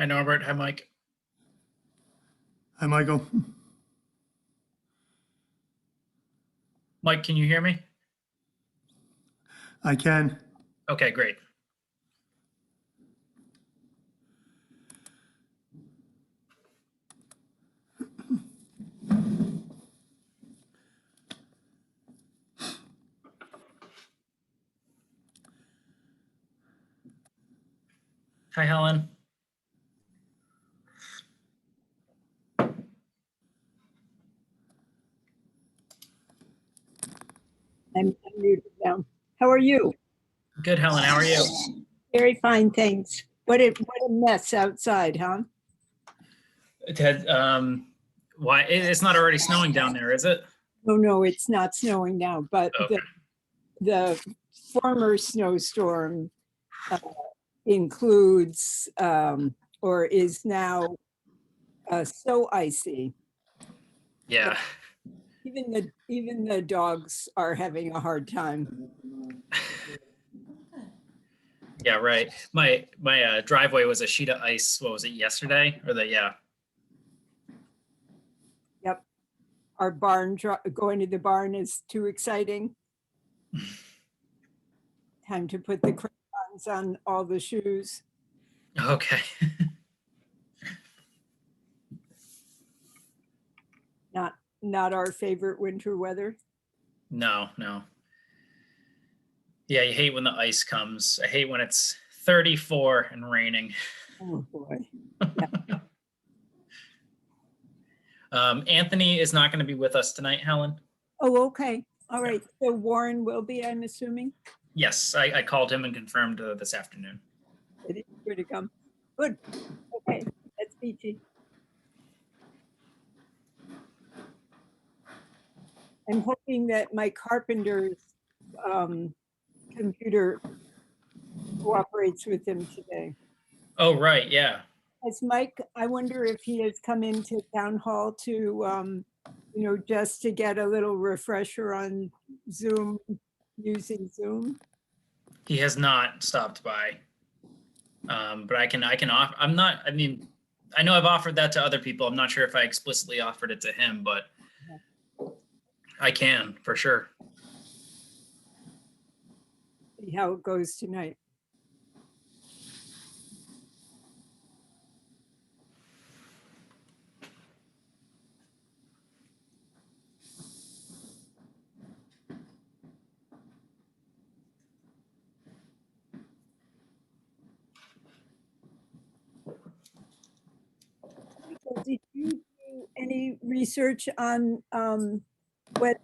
Hi, Norbert. Hi, Mike. Hi, Michael. Mike, can you hear me? I can. Okay, great. Hi, Helen. I'm muted now. How are you? Good, Helen. How are you? Very fine, thanks. What a mess outside, huh? Ted, why? It's not already snowing down there, is it? Oh, no, it's not snowing now, but Okay. the former snowstorm includes or is now so icy. Yeah. Even the dogs are having a hard time. Yeah, right. My driveway was a sheet of ice. What was it, yesterday? Yeah. Yep. Our barn, going to the barn is too exciting. Time to put the crayons on all the shoes. Okay. Not our favorite winter weather. No. Yeah, you hate when the ice comes. I hate when it's 34 and raining. Oh, boy. Anthony is not going to be with us tonight, Helen. Oh, okay. All right. So Warren will be, I'm assuming. Yes, I called him and confirmed this afternoon. It is good to come. Good. Okay. That's peachy. I'm hoping that my carpenter's computer cooperates with him today. Oh, right. Yeah. As Mike, I wonder if he has come into town hall to, just to get a little refresher on Zoom, using Zoom. He has not stopped by. But I can offer, I know I've offered that to other people. I'm not sure if I explicitly offered it to him, but I can for sure. See how it goes tonight. Did you do any research on whether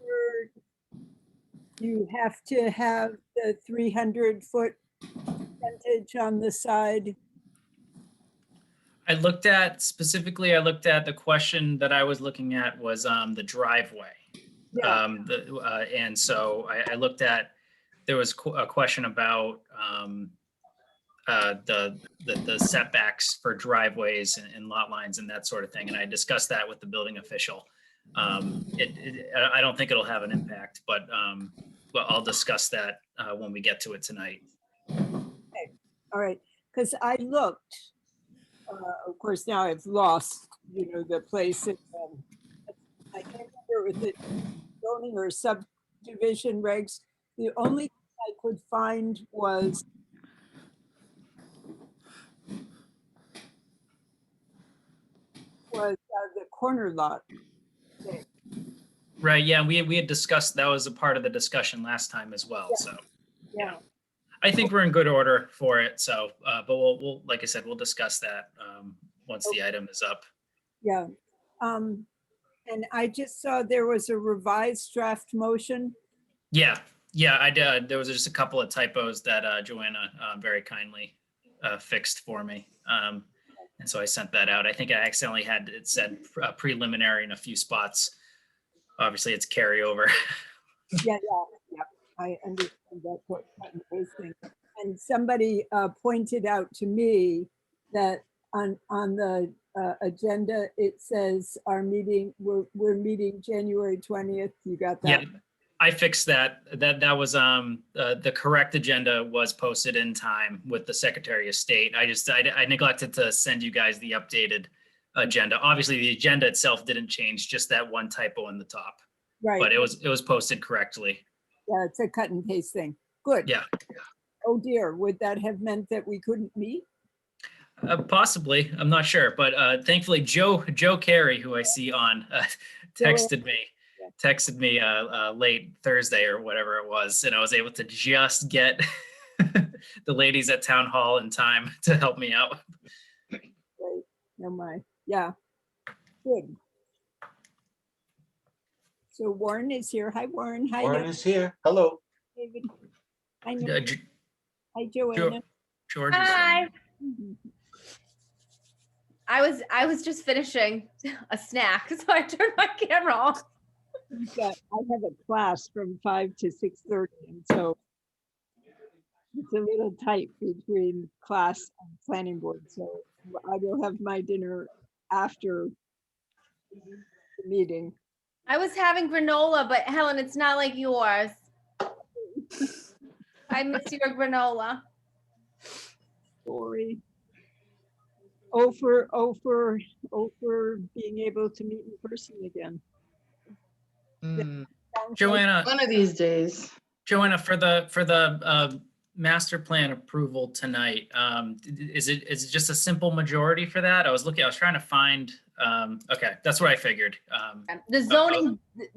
you have to have the 300-foot frontage on the side? I looked at the question that I was looking at was the driveway. Yeah. And so I looked at, there was a question about the setbacks for driveways and lot lines and that sort of thing. And I discussed that with the building official. I don't think it'll have an impact, but I'll discuss that when we get to it tonight. Okay. All right. Because I looked, of course, now I've lost, the place. I can't remember with the zoning or subdivision regs. The only thing I could find was the corner lot. Right. Yeah. We had discussed, that was a part of the discussion last time as well. Yeah. So Yeah. I think we're in good order for it. So, but we'll, like I said, we'll discuss that once the item is up. Yeah. And I just saw there was a revised draft motion. Yeah. I did. There was just a couple of typos that Joanna very kindly fixed for me. And so I sent that out. I think I accidentally had it said preliminary in a few spots. Obviously it's carryover. Yeah. I understand that. And somebody pointed out to me that on the agenda, it says our meeting, we're meeting January 20th. You got that? Yeah. I fixed that. That was the correct agenda was posted in time with the Secretary of State. I neglected to send you guys the updated agenda. Obviously, the agenda itself didn't change, just that one typo in the top. Right. But it was posted correctly. Yeah, it's a cut and paste thing. Good. Yeah, Oh dear, would that have meant that we couldn't meet? possibly. I'm not sure, but thankfully Joe Carey, who I see on, texted me late Thursday or whatever it was, and I was able to just get the ladies at town hall in time to help me out. Right. Oh my, yeah. Good. So Warren is here. Hi, Warren. Hi, Warren is here. Hello. David. Hi, Nick. Hi, Joanna. George is Hi. Mhm. I was just finishing a snack, so I turned my camera off. I have a class from 5 to 6:30, and so it's a little tight between class and planning board. So I will have my dinner after the meeting. I was having granola, but Helen, it's not like yours. I miss your granola. Sorry. Oh, for being able to meet in person again. Joanna. One of these days. Joanna, for the master plan approval tonight, is it just a simple majority for that? I was trying to find, okay, that's what I figured. The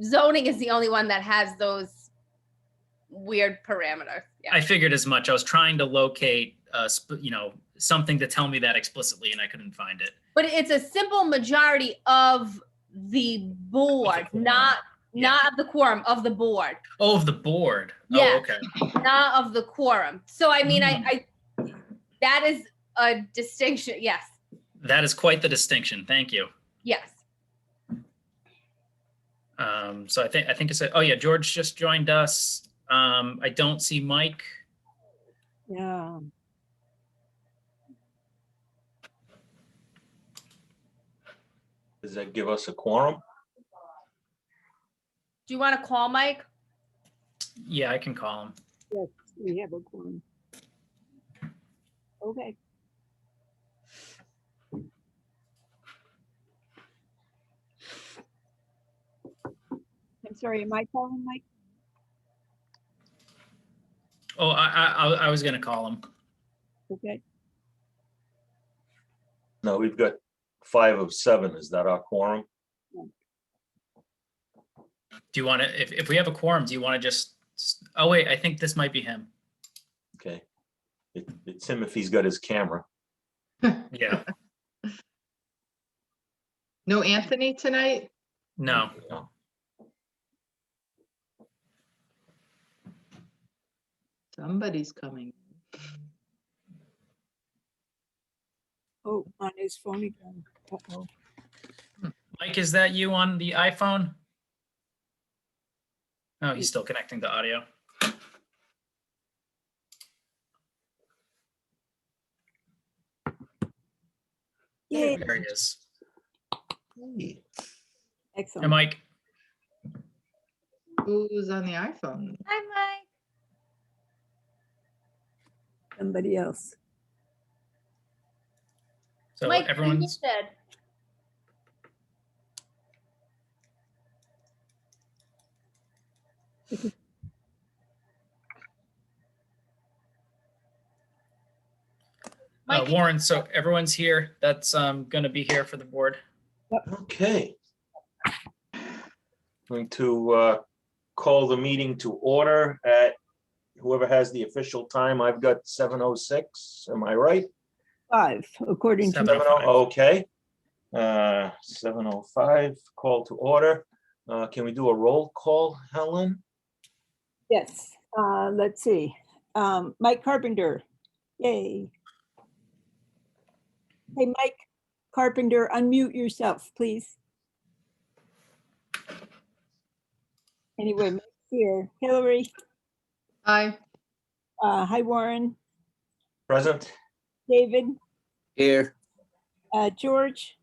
zoning is the only one that has those weird parameters. Yeah. I figured as much. I was trying to locate, something to tell me that explicitly, and I couldn't find it. But it's a simple majority of the board, quorum. not of the quorum, of the board, Oh, of the board. Yeah. Oh, okay. not of the quorum. So I mean, I that is a distinction. Yes. That is quite the distinction. Thank you. Yes. So I think it's oh yeah, George just joined us. I don't see Mike. Yeah. Does that give us a quorum? Do you want to call Mike? Yeah, I can call him. Yes, we have a quorum. Okay. I'm sorry, am I calling Mike? Oh, I was gonna call him. Okay. No, we've got 5 of 7. Is that our quorum? Do you want to, if we have a quorum, do you want to just, oh wait, I think this might be him. Okay. It's him if he's got his camera. Yeah, No Anthony tonight? no. No. Somebody's coming. Oh, on his phone again. Uh-oh. Mike, is that you on the iPhone? Oh, he's still connecting to audio. Yay, There he is. Hey. Hey, excellent. Mike. Who's on the iPhone? Hi, Mike. Somebody else. So Mike, everyone's, muted. Mike, Warren, so everyone's here. That's gonna be here for the board. Okay. Going to call the meeting to order at whoever has the official time. I've got 7:06. Am I right? 5, according to. 7:05. Okay. 7:05, call to order. Can we do a roll call, Helen? Yes, let's see. Mike Carpenter, yay. Hey, Mike Carpenter, unmute yourself, please. Anyway, Mike's here. Hilary, Hi. hi, Warren, Present? David, Here. George.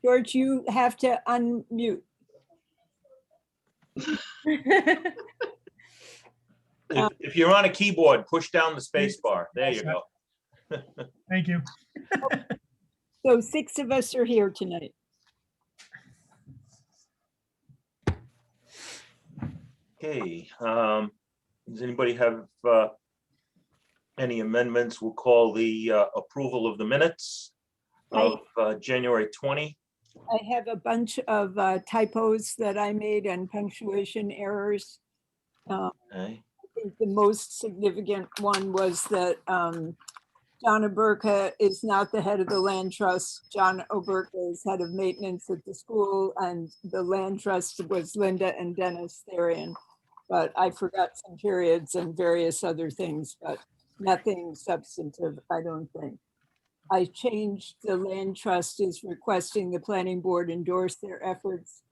George, you have to unmute. If you're on a keyboard, push down the space bar. There you go. Thank you. So 6 of us are here tonight. Okay, does anybody have any amendments? We'll call the approval of the minutes of January 20. I have a bunch of typos that I made and punctuation errors. I Okay, think the most significant one was that John Oberka is not the head of the land trust. John Oberka is head of maintenance at the school, and the land trust was Linda and Dennis Therian. But I forgot some periods and various other things, but nothing substantive, I don't think. I changed the land trust is requesting the planning board endorse their efforts,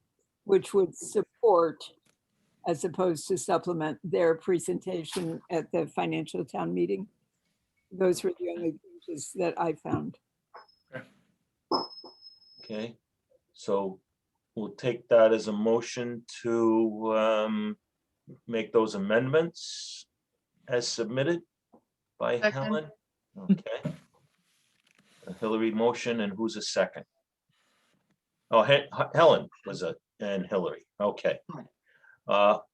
which would support, as opposed to supplement, their presentation at the financial town meeting. Those were the only changes that I found. okay, so we'll take that as a motion to make those amendments as submitted by Second. Helen. Okay. A Hilary motion, and who's a second? Oh, Helen was and Hilary. Okay. All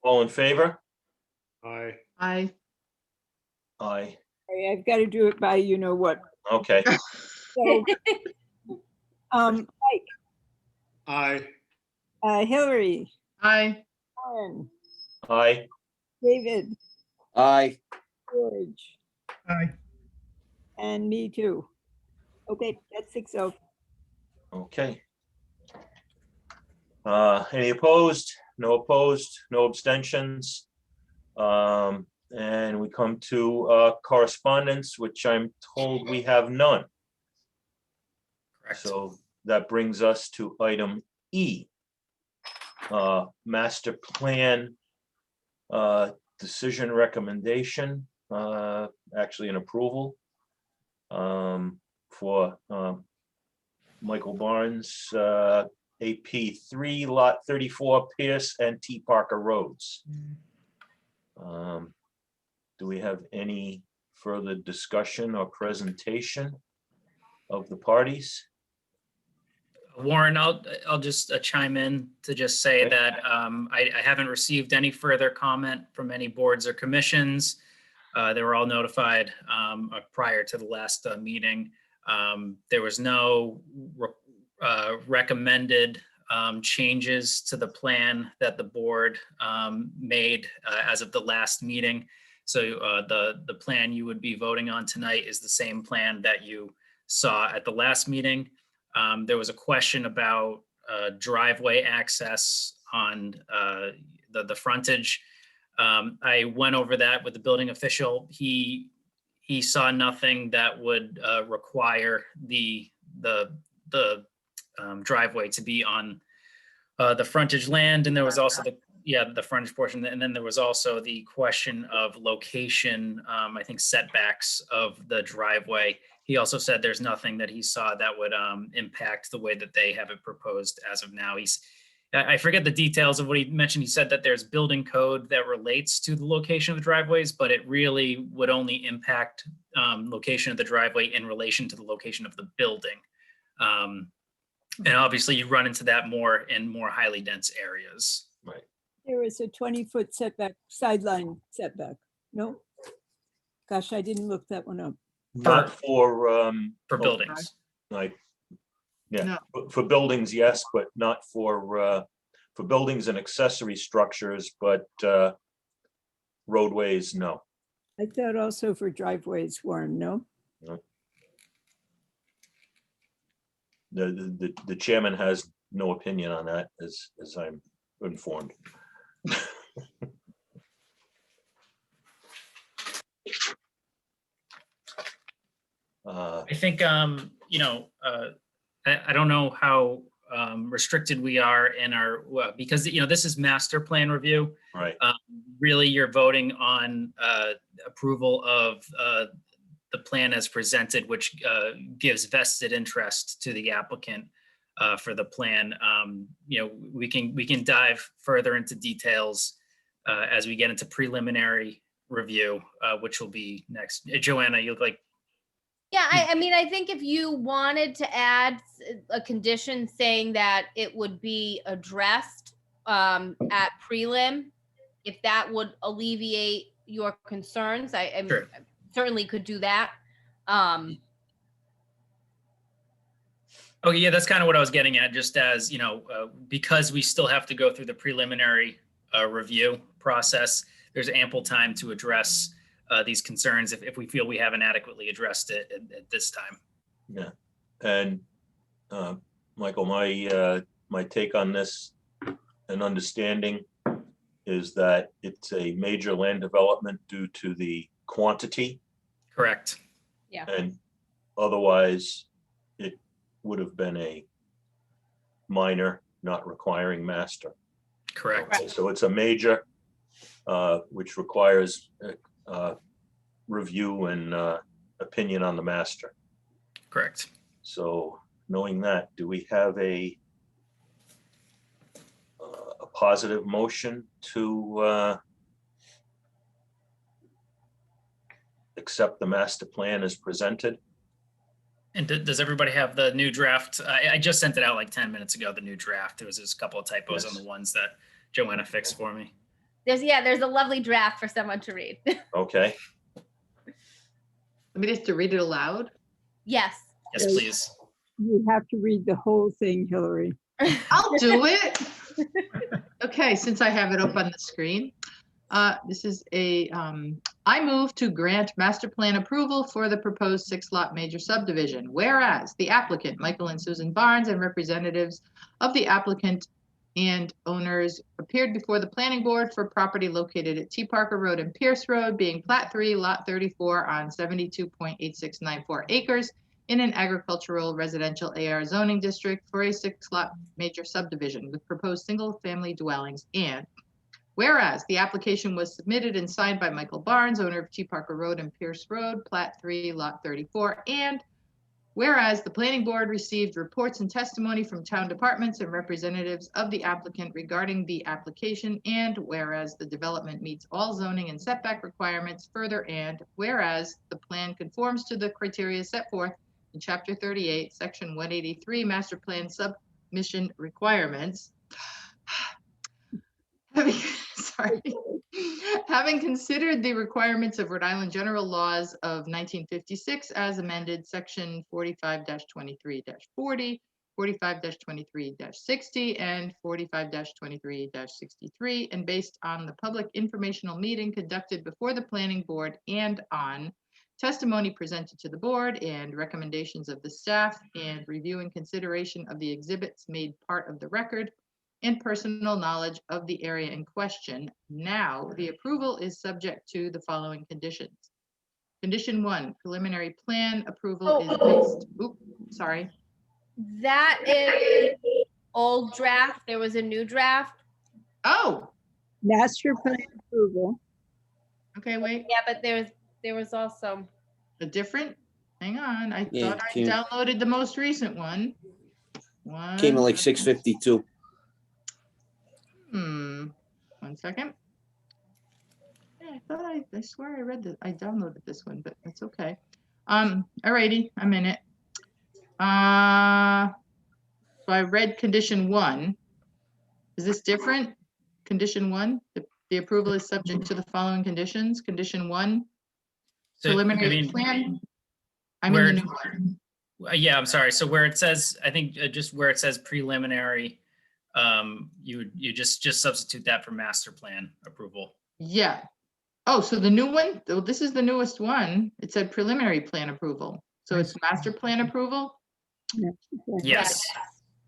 in favor? I, Aye. I've got to do it by you know what. Okay. So, Mike, Aye. Hillary, I, Aaron, Aye. David, Aye. George, Aye. and me too. Okay, that's 6-0. Okay. Any opposed? No opposed, no abstentions. And we come to correspondence, which I'm told we have none. Correct. So that brings us to item E. Master plan decision recommendation, actually an approval for Michael Barnes, AP 3 lot 34 Pierce and T Parker Roads. Do we have any further discussion or presentation of the parties? Warren, I'll just chime in to just say Okay. that I haven't received any further comment from any boards or commissions. They were all notified prior to the last meeting. There was no recommended changes to the plan that the board made as of the last meeting. So the plan you would be voting on tonight is the same plan that you saw at the last meeting. There was a question about driveway access on the frontage. I went over that with the building official. He saw nothing that would require the driveway to be on the frontage land, and there was also the frontage portion, and then there was also the question of location, I think setbacks of the driveway. He also said there's nothing that he saw that would impact the way that they have it proposed as of now. I forget the details of what he mentioned. He said that there's building code that relates to the location of the driveways, but it really would only impact location of the driveway in relation to the location of the building. And obviously you run into that more in more highly dense areas. Right. There is a 20-foot setback, sideline setback. No? Gosh, I didn't look that one up. Not for Buildings. like, yeah, No. for buildings, yes, but not for buildings and accessory structures, but roadways, no. I thought also for driveways, Warren, no? The chairman has no opinion on that, as I'm informed. I think, you know, I don't know how restricted we are in our, because, you know, this is master plan review. Right. Really, you're voting on approval of the plan as presented, which gives vested interest to the applicant for the plan. We can dive further into details as we get into preliminary review, which will be next. Joanna, you look like, Yeah, I mean, I think if you wanted to add a condition saying that it would be addressed at prelim, if that would alleviate your concerns, I Sure. certainly could do that. okay, yeah, that's kind of what I was getting at, just as, because we still have to go through the preliminary review process, there's ample time to address these concerns if we feel we haven't adequately addressed it at this time. Yeah, and Michael, my take on this and understanding is that it's a major land development due to the quantity, Correct. and otherwise it would have been a minor, not requiring master. Correct. Okay, so it's a major, which requires review and opinion on the master. Correct. So knowing that, do we have a positive motion to accept the master plan as presented? And does everybody have the new draft? I just sent it out like 10 minutes ago, the new draft. There was just a couple of typos on Yes. the ones that Joanna fixed for me. There's a lovely draft for someone to read. Okay, Let me just to read it aloud. Yes. Yes, please. You have to read the whole thing, Hilary. I'll do it. Okay, since I have it up on the screen. This is I move to grant master plan approval for the proposed 6-lot major subdivision. Whereas the applicant, Michael and Susan Barnes, and representatives of the applicant and owners appeared before the planning board for property located at T. Parker Road and Pierce Road, being Plat 3, Lot 34 on 72.8694 acres in an agricultural residential AR zoning district for a 6-lot major subdivision with proposed single-family dwellings. And whereas the application was submitted and signed by Michael Barnes, owner of T. Parker Road and Pierce Road, Plat 3, Lot 34, and whereas the planning board received reports and testimony from town departments and representatives of the applicant regarding the application, and whereas the development meets all zoning and setback requirements further, and whereas the plan conforms to the criteria set forth in Chapter 38, Section 183, Master Plan Submission Requirements. Having considered the requirements of Rhode Island General Laws of 1956 as amended, Section 45-23-40, 45-23-60, and 45-23-63, and based on the public informational meeting conducted before the planning board and on testimony presented to the board and recommendations of the staff, and review and consideration of the exhibits made part of the record, and personal knowledge of the area in question. Now, the approval is subject to the following conditions. Condition 1, preliminary plan approval is based. Sorry. That is old draft. There was a new draft. Oh, Master plan approval. okay, wait. Yeah, but there was also. A different, hang on. I Yeah, thought I came- downloaded the most recent one. Came in like 652. 1 second. Yeah, I swear I read this. I downloaded this one, but that's okay. Alrighty, I'm in it. So I read condition 1. Is this different? Condition 1, the approval is subject to the following conditions. Condition 1, So, I preliminary mean, plan. I'm where- in the new one. yeah, I'm sorry. So where it says, I think just where it says preliminary, you just substitute that for master plan approval. Yeah. Oh, so the new one, oh, this is the newest one. It said preliminary plan approval. So it's master plan approval? Yes.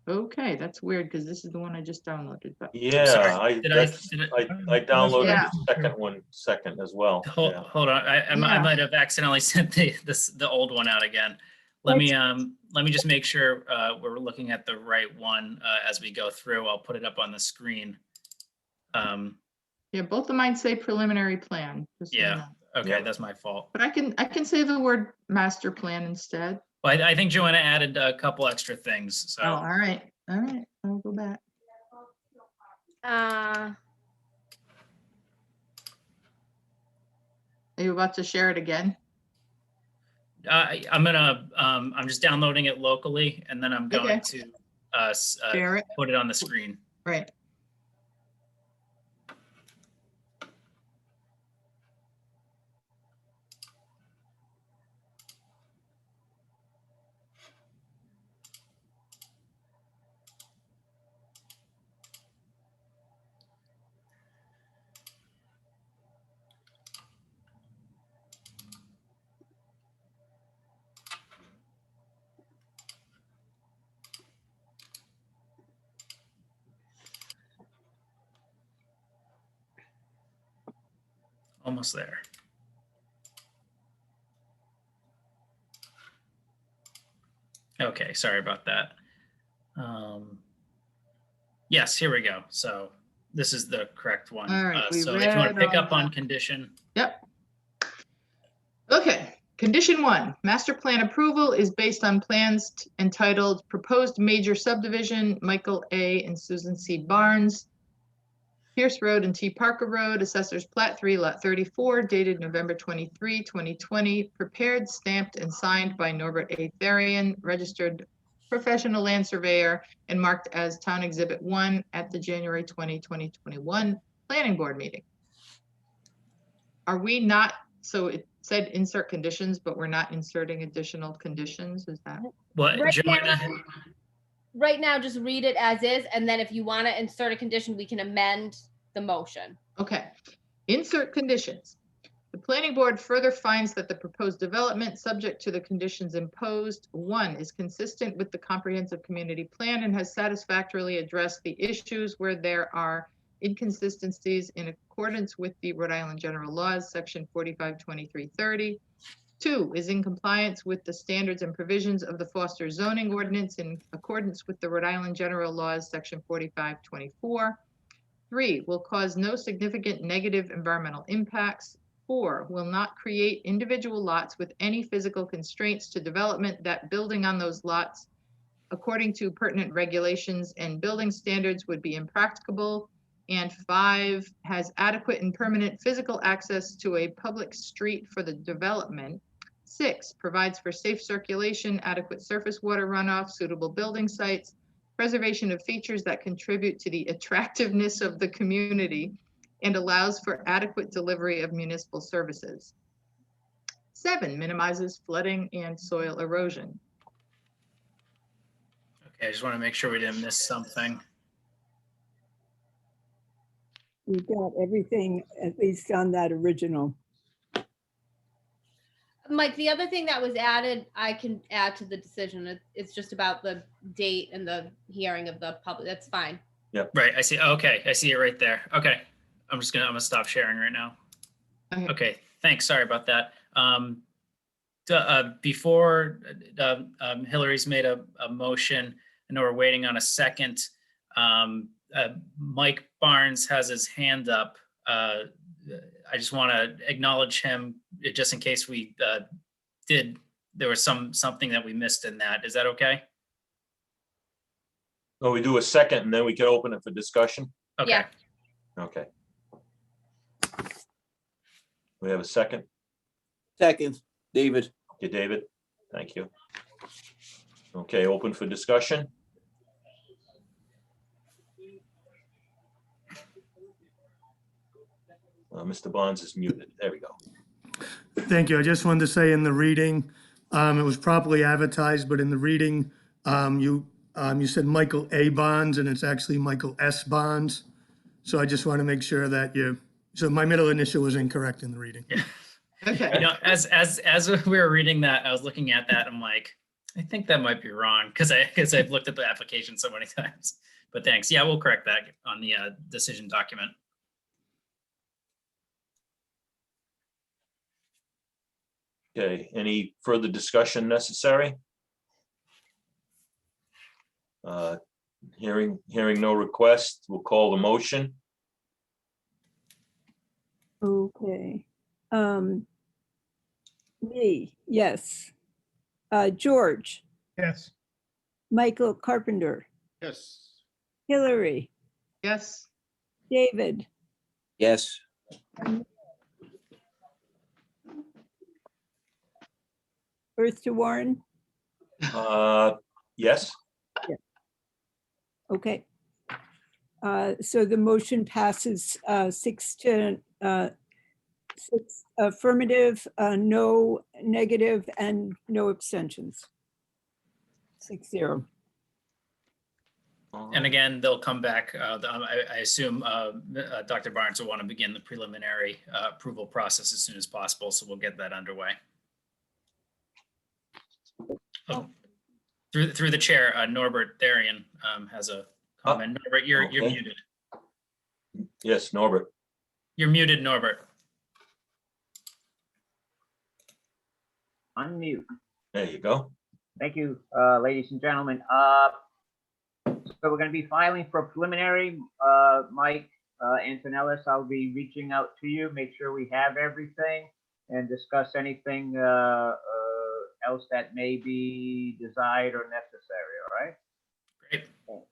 Okay, that's weird because this is the one I just downloaded, but yeah, Sorry. Did I downloaded Yeah. the second one second as well. hold, Yeah. hold on? I Yeah. might have accidentally sent the old one out again. Let me just make sure we're looking at the right one as we go through. I'll put it up on the screen. yeah, both of mine say preliminary plan. just so you Yeah. know. Okay, Yeah. that's my fault. But I can say the word master plan instead. Well, I think Joanna added a couple extra things, so. Oh, all right, I'll go back. Are you about to share it again? I'm just downloading it locally and then I'm going Okay. to Share it, put it on the screen. right. Almost there. Okay, sorry about that. Yes, here we go. So this is the correct one. All right, we So if you want to read pick up all on that. condition, Yep. Okay, condition 1, master plan approval is based on plans entitled Proposed Major Subdivision, Michael A. and Susan C. Barnes, Pierce Road and T. Parker Road, Assessors Plat 3, Lot 34, dated November 23, 2020, prepared, stamped, and signed by Norbert A. Therian, registered professional land surveyor, and marked as Town Exhibit 1 at the January 20, 2021 Planning Board meeting. Are we not, so it said insert conditions, but we're not inserting additional conditions, is that? what, Right Joanna? Right now, just read it as is, and then if you want to insert a condition, we can amend the motion. Okay, insert conditions. The planning board further finds that the proposed development, subject to the conditions imposed, 1, is consistent with the comprehensive community plan and has satisfactorily addressed the issues where there are inconsistencies in accordance with the Rhode Island General Laws, section 452330. 2, is in compliance with the standards and provisions of the Foster zoning ordinance in accordance with the Rhode Island General Laws, section 4524. 3, will cause no significant negative environmental impacts. 4, will not create individual lots with any physical constraints to development that building on those lots, according to pertinent regulations and building standards, would be impracticable. And 5, has adequate and permanent physical access to a public street for the development. 6, provides for safe circulation, adequate surface water runoff, suitable building sites, preservation of features that contribute to the attractiveness of the community, and allows for adequate delivery of municipal services. 7, minimizes flooding and soil erosion. Okay, I just want to make sure we didn't miss something. We got everything, at least on that original. Mike, the other thing that was added, I can add to the decision. It's just about the date and the hearing of the public. That's fine. Right, I see. Okay, I see it right there. Okay, I'm gonna stop sharing right now. Okay. Okay, thanks. Sorry about that. Before Hilary's made a motion, I know we're waiting on a second. Mike Barnes has his hand up. I just want to acknowledge him just in case there was something that we missed in that. Is that okay? Oh, we do a second and then we can open it for discussion? Okay. Yeah. Okay. We have a second? Second, David. Okay, David, thank you. Okay, open for discussion? Mr. Bonds is muted. There we go. Thank you. I just wanted to say in the reading, it was properly advertised, but in the reading, you said Michael A. Bonds and it's actually Michael S. Bonds. So I just want to make sure that so my middle initial was incorrect in the reading. Yeah. Okay. You know, as we were reading that, I was looking at that. I'm like, I think that might be wrong because I've looked at the application so many times. But thanks. Yeah, we'll correct that on the decision document. Okay, any further discussion necessary? Hearing no request, we'll call the motion. Okay. Me, yes. George, Yes. Michael Carpenter, Yes. Hilary, Yes. David, Yes. Earth to Warren. Yes, Okay. So the motion passes 6 affirmative, no negative, and no abstentions. 6-0. And again, they'll come back. I assume Dr. Barnes will want to begin the preliminary approval process as soon as possible, so we'll get that underway. Oh, through the chair, Norbert Therian has a comment. Norbert, you're okay. muted. yes, Norbert. You're muted, Norbert. Unmute. There you go. Thank you, ladies and gentlemen. So we're going to be filing for preliminary. Mike Antonellis, I'll be reaching out to you, make sure we have everything and discuss anything else that may be desired or necessary, all right? Great.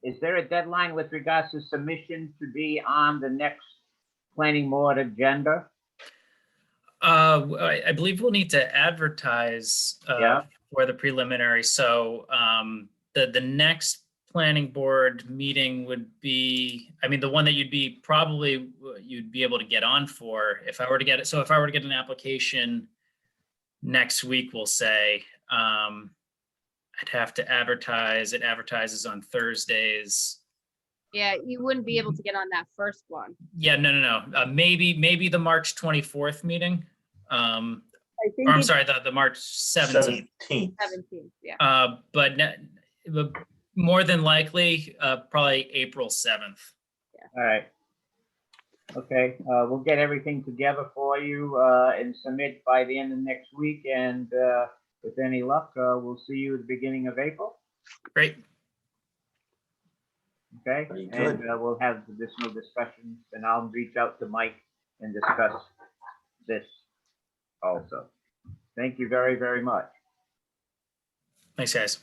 Is there a deadline with regards to submission to be on the next planning board agenda? I believe we'll need to advertise Yeah. for the preliminary. So the next planning board meeting would be, I mean, the one that you'd be able to get on for if I were to get it. So if I were to get an application next week, we'll say, I'd have to advertise. It advertises on Thursdays. Yeah, you wouldn't be able to get on that first one. Yeah, no. Maybe the March 24th meeting. I think Or I'm it's- sorry, the March 17th. 17th. 17th, yeah. But more than likely, probably April 7th. All right. Okay, we'll get everything together for you and submit by the end of next week. And with any luck, we'll see you at the beginning of April. Great. Okay, Very and good. we'll have additional discussions, and I'll reach out to Mike and discuss this also. Thank you very, very much. Thanks, guys.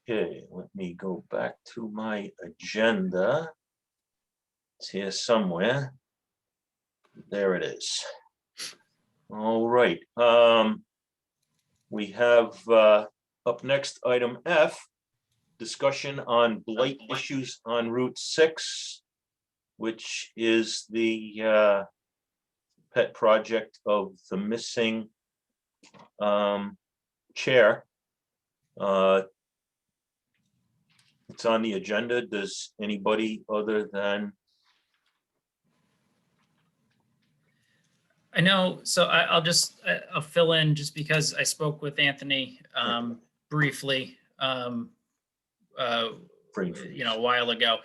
Okay, let me go back to my agenda. It's here somewhere. There it is. All right. We have up next, item F, discussion on blight issues on Route 6, which is the pet project of the missing chair. It's on the agenda. Does anybody other than, I know, so I'll fill in just because I spoke with Anthony briefly, a while ago.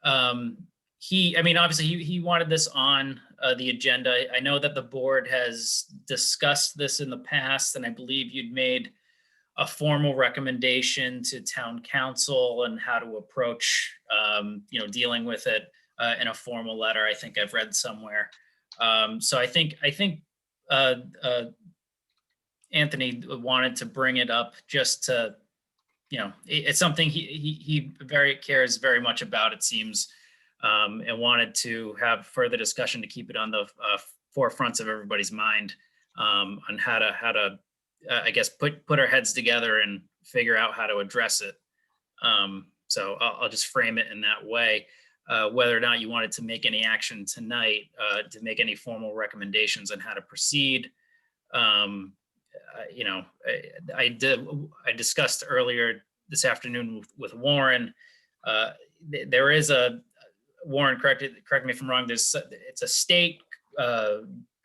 Obviously he wanted this on the agenda. I know that the board has discussed this in the past, and I believe you'd made a formal recommendation to town council and how to approach, dealing with it in a formal letter. I think I've read somewhere. So I think Anthony wanted to bring it up just to, it's something he cares very much about, it seems, and wanted to have further discussion to keep it on the forefronts of everybody's mind on how to I guess put our heads together and figure out how to address it. So I'll just frame it in that way. Whether or not you wanted to make any action tonight, to make any formal recommendations on how to proceed. I discussed earlier this afternoon with Warren. There is Warren, correct me if I'm wrong, it's a state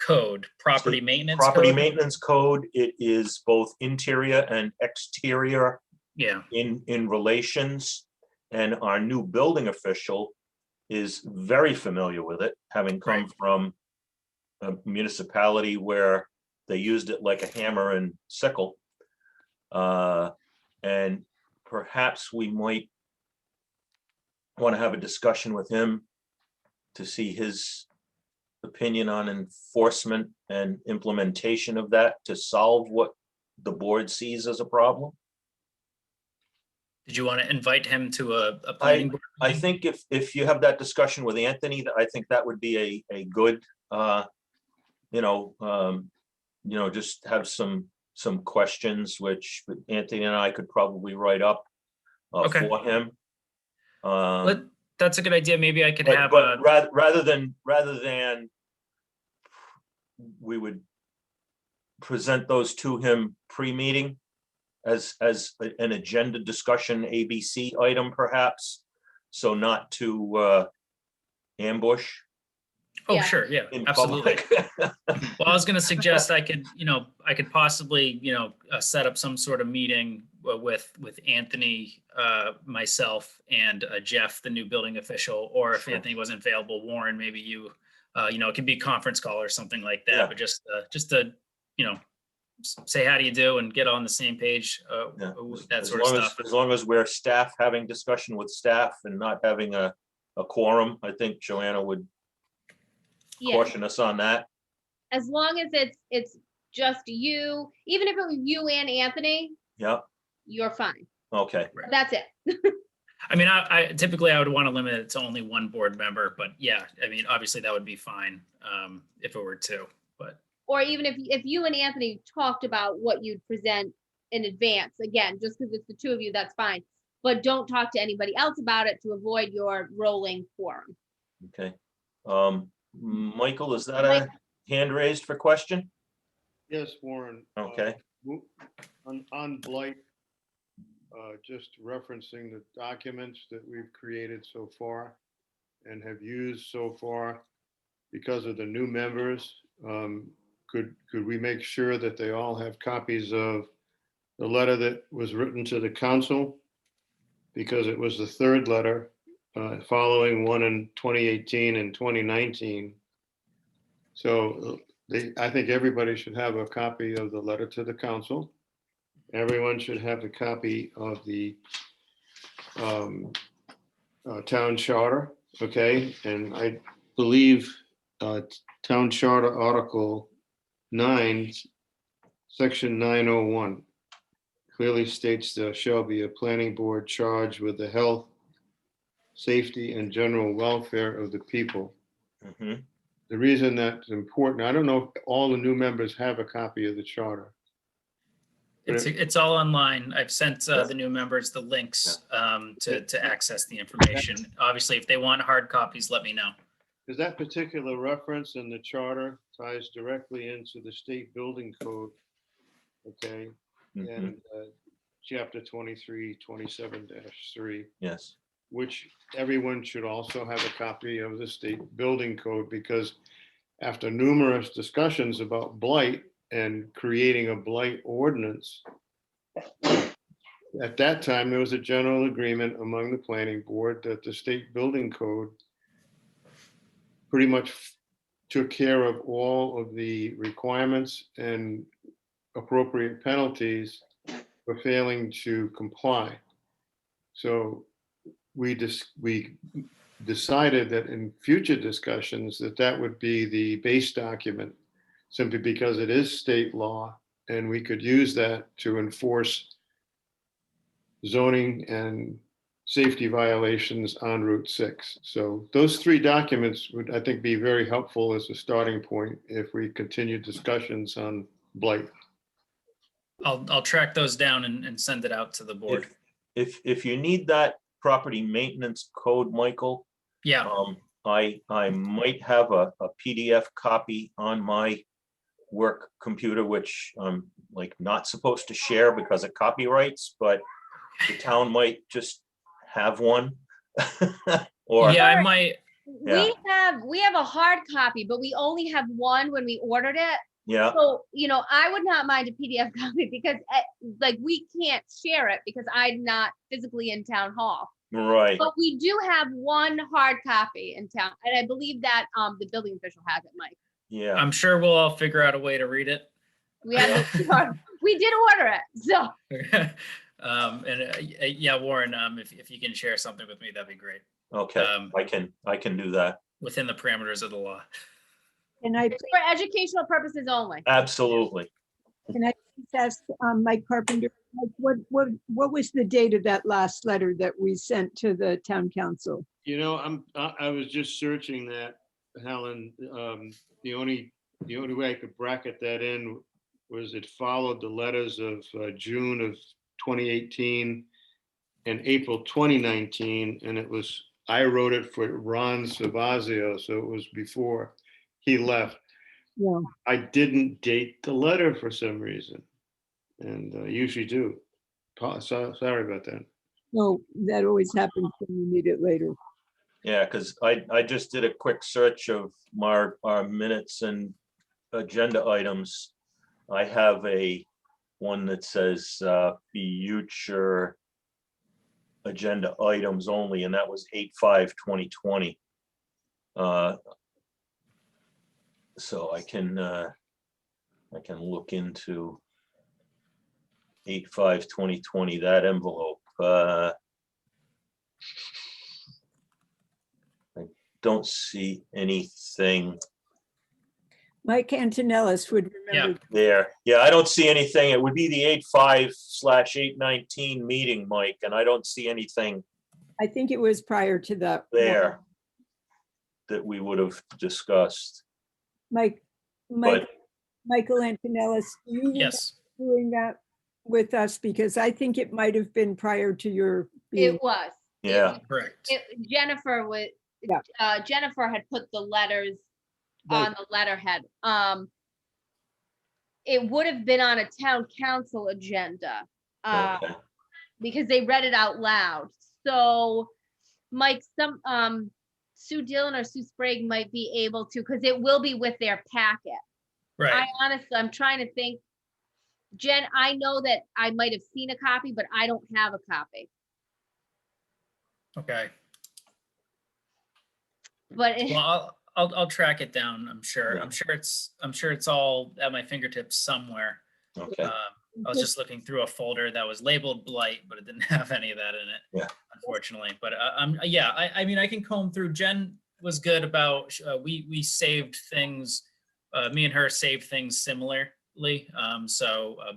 code, property maintenance property code. maintenance code? It is both interior and exterior Yeah, in relations. And our new building official is very familiar with it, having come Right. from a municipality where they used it like a hammer and sickle. And perhaps we might want to have a discussion with him to see his opinion on enforcement and implementation of that to solve what the board sees as a problem? Did you want to invite him to a planning board? I meeting? think if you have that discussion with Anthony, I think that would be a good, just have some questions which Anthony and I could probably write up Okay. for him. That's a good idea. Maybe I could But, have but a, rather than we would present those to him pre-meeting as an agenda discussion ABC item perhaps, so not to ambush oh, Yeah. sure, yeah, in absolutely. public. Well, I was gonna suggest I could possibly, set up some sort of meeting with Anthony, myself, and Jeff, the new building official, or if Sure. Anthony wasn't available, Warren, maybe you, it could be a conference call or something like that, Yeah. but just to, say how do you do and get on the same page, Yeah. that sort of stuff. As long as we're staff having discussion with staff and not having a quorum, I think Joanna would Yeah, caution us on that. as long as it's just you, even if it was you and Anthony, Yeah, you're fine. okay. That's it. I mean, I typically I would want to limit it to only one board member, but yeah, I mean, obviously that would be fine, if it were two, but. Or even if you and Anthony talked about what you'd present in advance, again, just because it's the two of you, that's fine. But don't talk to anybody else about it to avoid your rolling quorum. Okay. Michael, is that Mike. a hand raised for question? Yes, Warren. Okay. On Blight, just referencing the documents that we've created so far and have used so far because of the new members, could we make sure that they all have copies of the letter that was written to the council? Because it was the third letter following one in 2018 and 2019. So I think everybody should have a copy of the letter to the council. Everyone should have a copy of the town charter, okay? And I believe Town Charter Article 9, Section 901 clearly states there shall be a planning board charged with the health, safety, and general welfare of the people. Mhm. The reason that's important, I don't know if all the new members have a copy of the charter. It's all online. I've sent the new members the links to access the information. Obviously, if they want hard copies, let me know. Because that particular reference in the charter ties directly into the state building code, okay? Mhm. And chapter 23, 27-3, Yes. which everyone should also have a copy of the state building code, because after numerous discussions about blight and creating a blight ordinance, at that time, there was a general agreement among the planning board that the state building code pretty much took care of all of the requirements and appropriate penalties for failing to comply. So we decided that in future discussions that would be the base document, simply because it is state law and we could use that to enforce zoning and safety violations on Route 6. So those three documents would, I think, be very helpful as a starting point if we continue discussions on blight. I'll track those down and send it out to the board. If you need that property maintenance code, Michael, Yeah, I might have a PDF copy on my work computer, which I'm like not supposed to share because of copyrights, but the town might just have one. Or yeah, I might. Yeah. We have a hard copy, but we only have one when we ordered it. yeah, So, I would not mind a PDF copy because we can't share it because I'm not physically in town hall. right. But we do have one hard copy in town. And I believe that the building official has it, Mike. Yeah. I'm sure we'll all figure out a way to read it. We have we did order it. So Yeah, Warren, if you can share something with me, that'd be great. Okay, I can do that. Within the parameters of the law. Can I, It's for educational purposes only. Absolutely. can I please ask Mike Carpenter, Mike, what was the date of that last letter that we sent to the town council? You know, I was just searching that, Helen. The only way I could bracket that in was it followed the letters of June of 2018 and April 2019, and it was, I wrote it for Ron Savazio, so it was before he left. Yeah, I didn't date the letter for some reason, and I usually do. Sorry about that. no, that always happens when you need it later. Yeah, because I just did a quick search of our minutes and agenda items. I have one that says future agenda items only, and that was 8/5/2020. So I can look into 8/5/2020, that envelope. I don't see anything Mike Antonellis would remember. there. Yeah, I don't see anything. It would be the 8/5/819 meeting, Mike, and I don't see anything I think it was prior to that. there that we would have discussed. Mike, But Michael Antonellis, do you remember Yes. doing that with us? Because I think it might have been prior to your being. It was. yeah, Correct. Jennifer was, Yeah. Jennifer had put the letters on the letterhead. It would have been on a town council agenda, okay. because they read it out loud. So Mike, Sue Dillon or Sue Sprague might be able to, because it will be with their packet. Right. I'm trying to think. Jen, I know that I might have seen a copy, but I don't have a copy. Okay. But Well, I'll track it down. I'm sure. Yeah. I'm sure it's all at my fingertips somewhere. Okay. I was just looking through a folder that was labeled Blight, but it didn't have any of that in it. Yeah. Unfortunately, but yeah, I mean, I can comb through. Jen was good about, we saved things, me and her saved things similarly.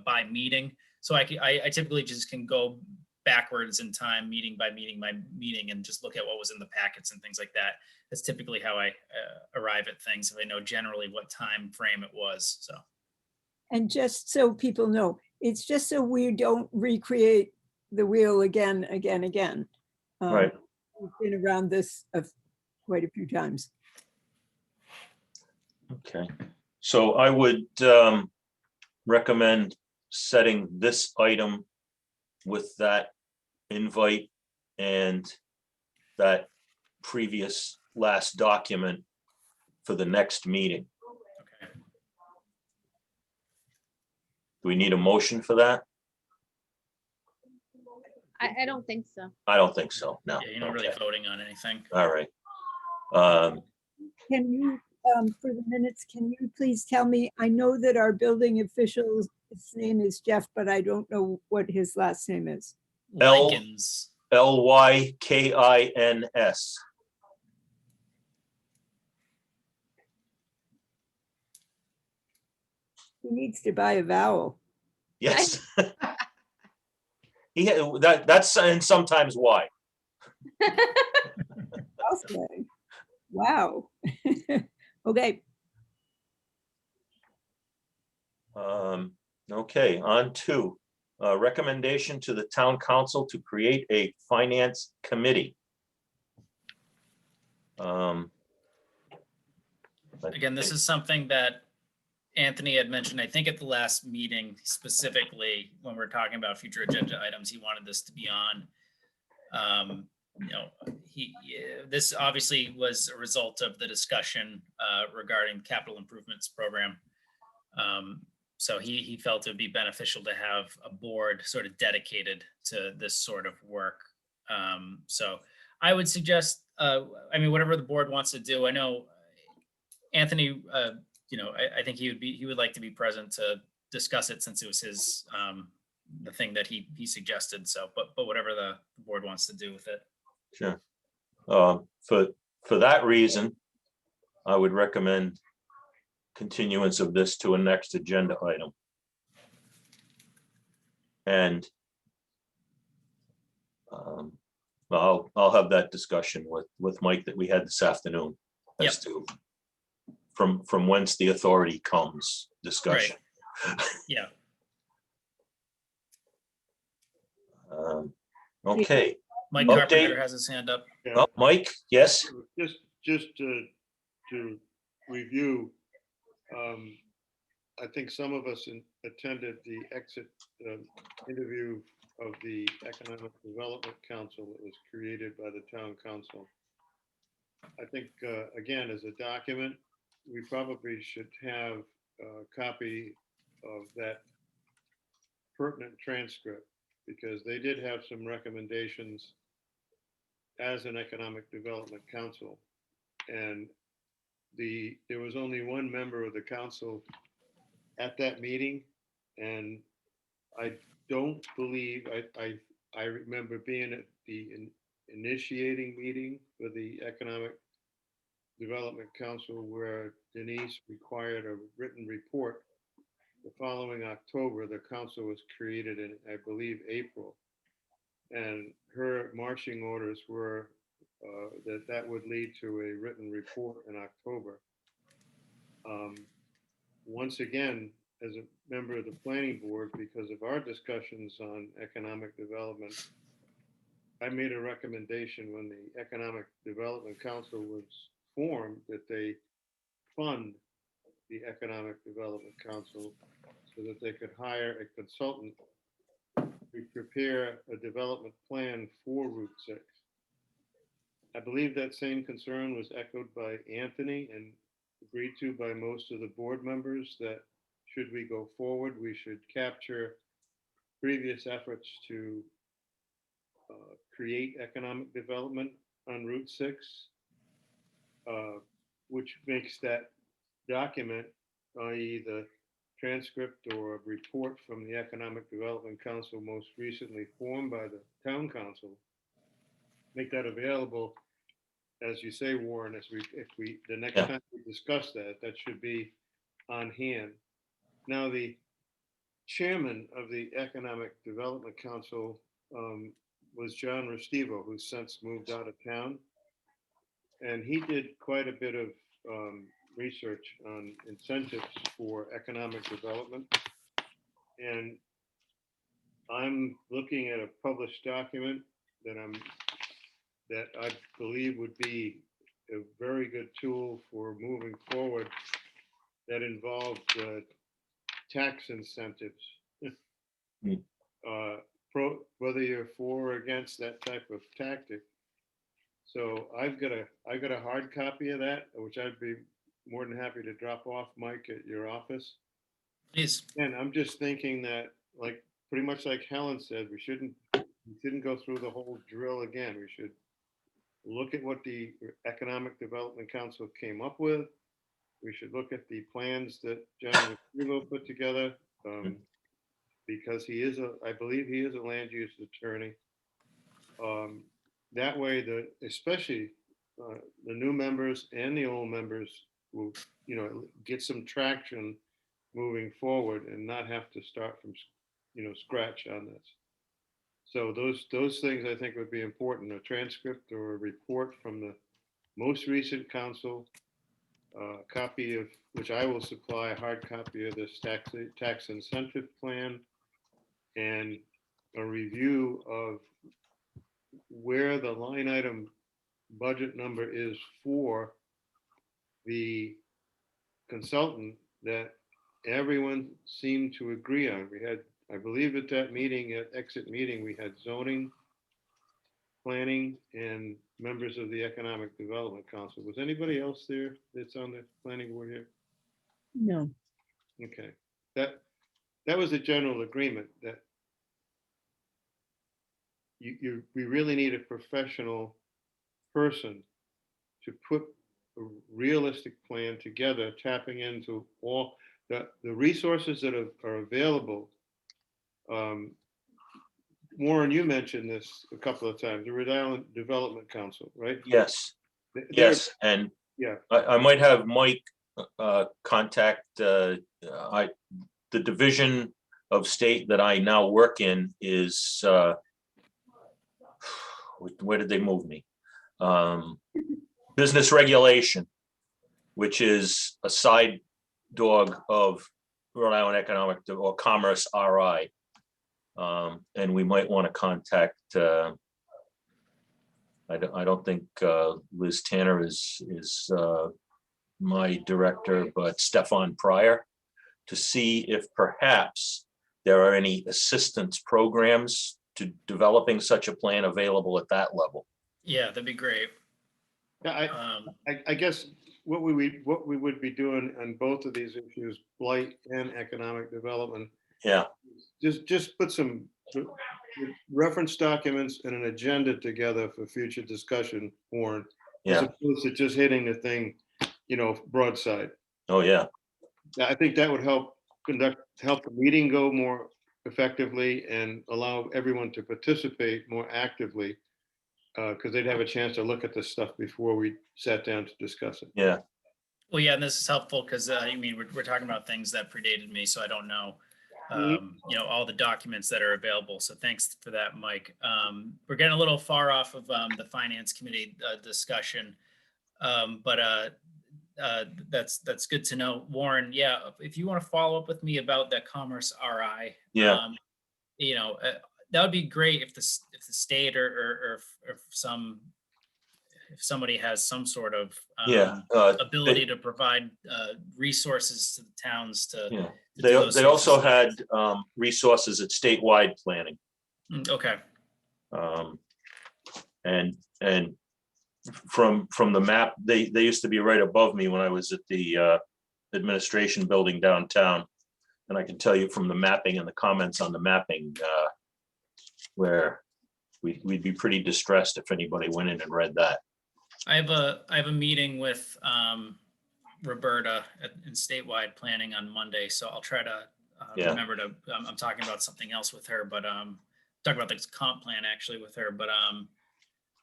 By meeting, so I typically just can go backwards in time, meeting by meeting, and just look at what was in the packets and things like that. That's typically how I arrive at things, if I know generally what time frame it was. So. And just so people know, it's just so we don't recreate the wheel again. Right. We've been around this quite a few times. Okay. So I would recommend setting this item with that invite and that previous last document for the next meeting. Okay. Do we need a motion for that? I don't think so. I don't think so, no. Yeah, you're not really Okay. voting on anything. All right. Can you, for the minutes, can you please tell me, I know that our building official's name is Jeff, but I don't know what his last name is. L- Likens. Lykins. He needs to buy a vowel. Yes. That's and sometimes why. Okay. Wow. Okay. Okay, on to recommendation to the town council to create a finance committee. Again, this is something that Anthony had mentioned, I think at the last meeting, specifically when we're talking about future agenda items, he wanted this to be on. This obviously was a result of the discussion regarding capital improvements program. So he felt it would be beneficial to have a board sort of dedicated to this sort of work. So I would suggest, whatever the board wants to do. I know Anthony, I think he would like to be present to discuss it, since it was his, the thing that he suggested. So, but whatever the board wants to do with it. Sure. For that reason, I would recommend continuance of this to a next agenda item. And I'll have that discussion with Mike that we had this afternoon as to from whence the authority comes discussion. Yeah. Okay, Mike Update. Carpenter has his hand up. Yeah. oh, Mike, yes, Just to review, I think some of us attended the exit interview of the Economic Development Council that was created by the town council. I think, again, as a document, we probably should have a copy of that pertinent transcript, because they did have some recommendations as an Economic Development Council. And there was only one member of the council at that meeting, and I don't believe, I remember being at the initiating meeting for the Economic Development Council where Denise required a written report. The following October, the council was created in, I believe, April. And her marching orders were that would lead to a written report in October. Once again, as a member of the planning board, because of our discussions on economic development, I made a recommendation when the Economic Development Council was formed that they fund the Economic Development Council so that they could hire a consultant to prepare a development plan for Route 6. I believe that same concern was echoed by Anthony and agreed to by most of the board members, that should we go forward, we should capture previous efforts to create economic development on Route 6, which makes that document, i.e. the transcript or report from the Economic Development Council most recently formed by the town council, make that available, as you say, Warren, the next time we discuss that, that should be on hand. Now, the chairman of the Economic Development Council was John Restivo, who's since moved out of town. And he did quite a bit of research on incentives for economic development. And I'm looking at a published document that I believe would be a very good tool for moving forward, that involved tax incentives. Whether you're for or against that type of tactic. So I've got a hard copy of that, which I'd be more than happy to drop off, Mike, at your office. Please. And I'm just thinking that, like, pretty much like Helen said, we shouldn't go through the whole drill again. We should look at what the Economic Development Council came up with. We should look at the plans that John Restivo put together, because I believe he is a land use attorney. That way, especially the new members and the old members will, get some traction moving forward and not have to start from, scratch on this. So those things I think would be important: a transcript or a report from the most recent council, copy of which I will supply, a hard copy of this tax incentive plan, and a review of where the line item budget number is for the consultant that everyone seemed to agree on. We had, I believe at that meeting, at exit meeting, we had zoning, planning, and members of the Economic Development Council. Was anybody else there that's on the planning board here? No. Okay, that was a general agreement that we really need a professional person to put a realistic plan together, tapping into all the resources that are available. Warren, you mentioned this a couple of times, the Rhode Island Development Council, right? yes, They're- yes. And Yeah, I might have Mike contact, the division of state that I now work in is, where did they move me? Business regulation, which is a side dog of Rhode Island Economic or Commerce RI. And we might want to contact, I don't think Liz Tanner is my director, but Stefan Pryor, to see if perhaps there are any assistance programs to developing such a plan available at that level. Yeah, that'd be great. Yeah, I guess what we would be doing on both of these issues, blight and economic development, Yeah, just put some reference documents and an agenda together for future discussion, Warren, as yeah, opposed to just hitting the thing, broadside. oh, yeah, I think that would help the meeting go more effectively and allow everyone to participate more actively, because they'd have a chance to look at this stuff before we sat down to discuss it. yeah, Well, yeah, and this is helpful because we're talking about things that predated me, so I don't know, all the documents that are available. So thanks for that, Mike. We're getting a little far off of the Finance Committee discussion, but that's good to know. Warren, yeah, if you want to follow up with me about that Commerce RI, yeah, that would be great if the state or if somebody has some sort of yeah. ability to provide resources to the towns to. Yeah. to do those They sorts also of had resources at statewide planning. things. Okay. And from the map, they used to be right above me when I was at the administration building downtown. And I can tell you from the mapping and the comments on the mapping, where we'd be pretty distressed if anybody went in and read that. I have a meeting with Roberta in statewide planning on Monday, so I'll try to Yeah. remember to. I'm talking about something else with her, but talking about the comp plan actually with her, but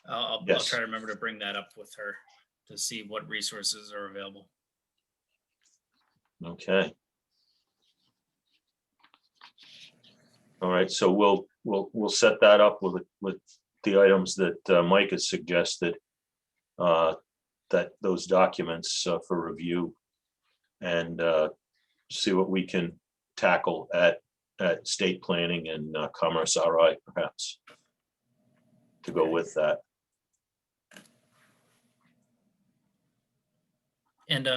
I'll Yes. try to remember to bring that up with her to see what resources are available. Okay. All right, so we'll set that up with the items that Mike has suggested, that those documents for review, and see what we can tackle at state planning and Commerce RI perhaps to go with that. And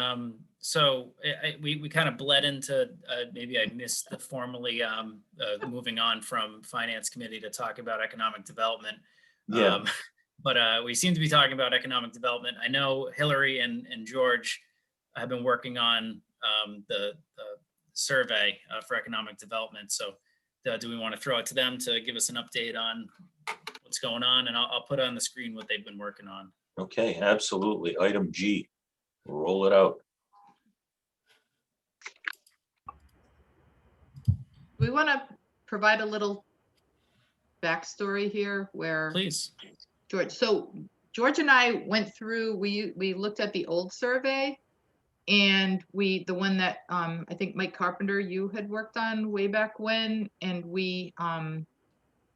so we kind of bled into, maybe I missed the formally moving on from Finance Committee to talk about economic development. Yeah. But we seem to be talking about economic development. I know Hilary and George have been working on the survey for economic development. So do we want to throw it to them to give us an update on what's going on? And I'll put on the screen what they've been working on. Okay, absolutely. Item G, roll it out. We want to provide a little backstory here where Please. George and I went through, we looked at the old survey, and the one that I think Mike Carpenter, you had worked on way back when, and we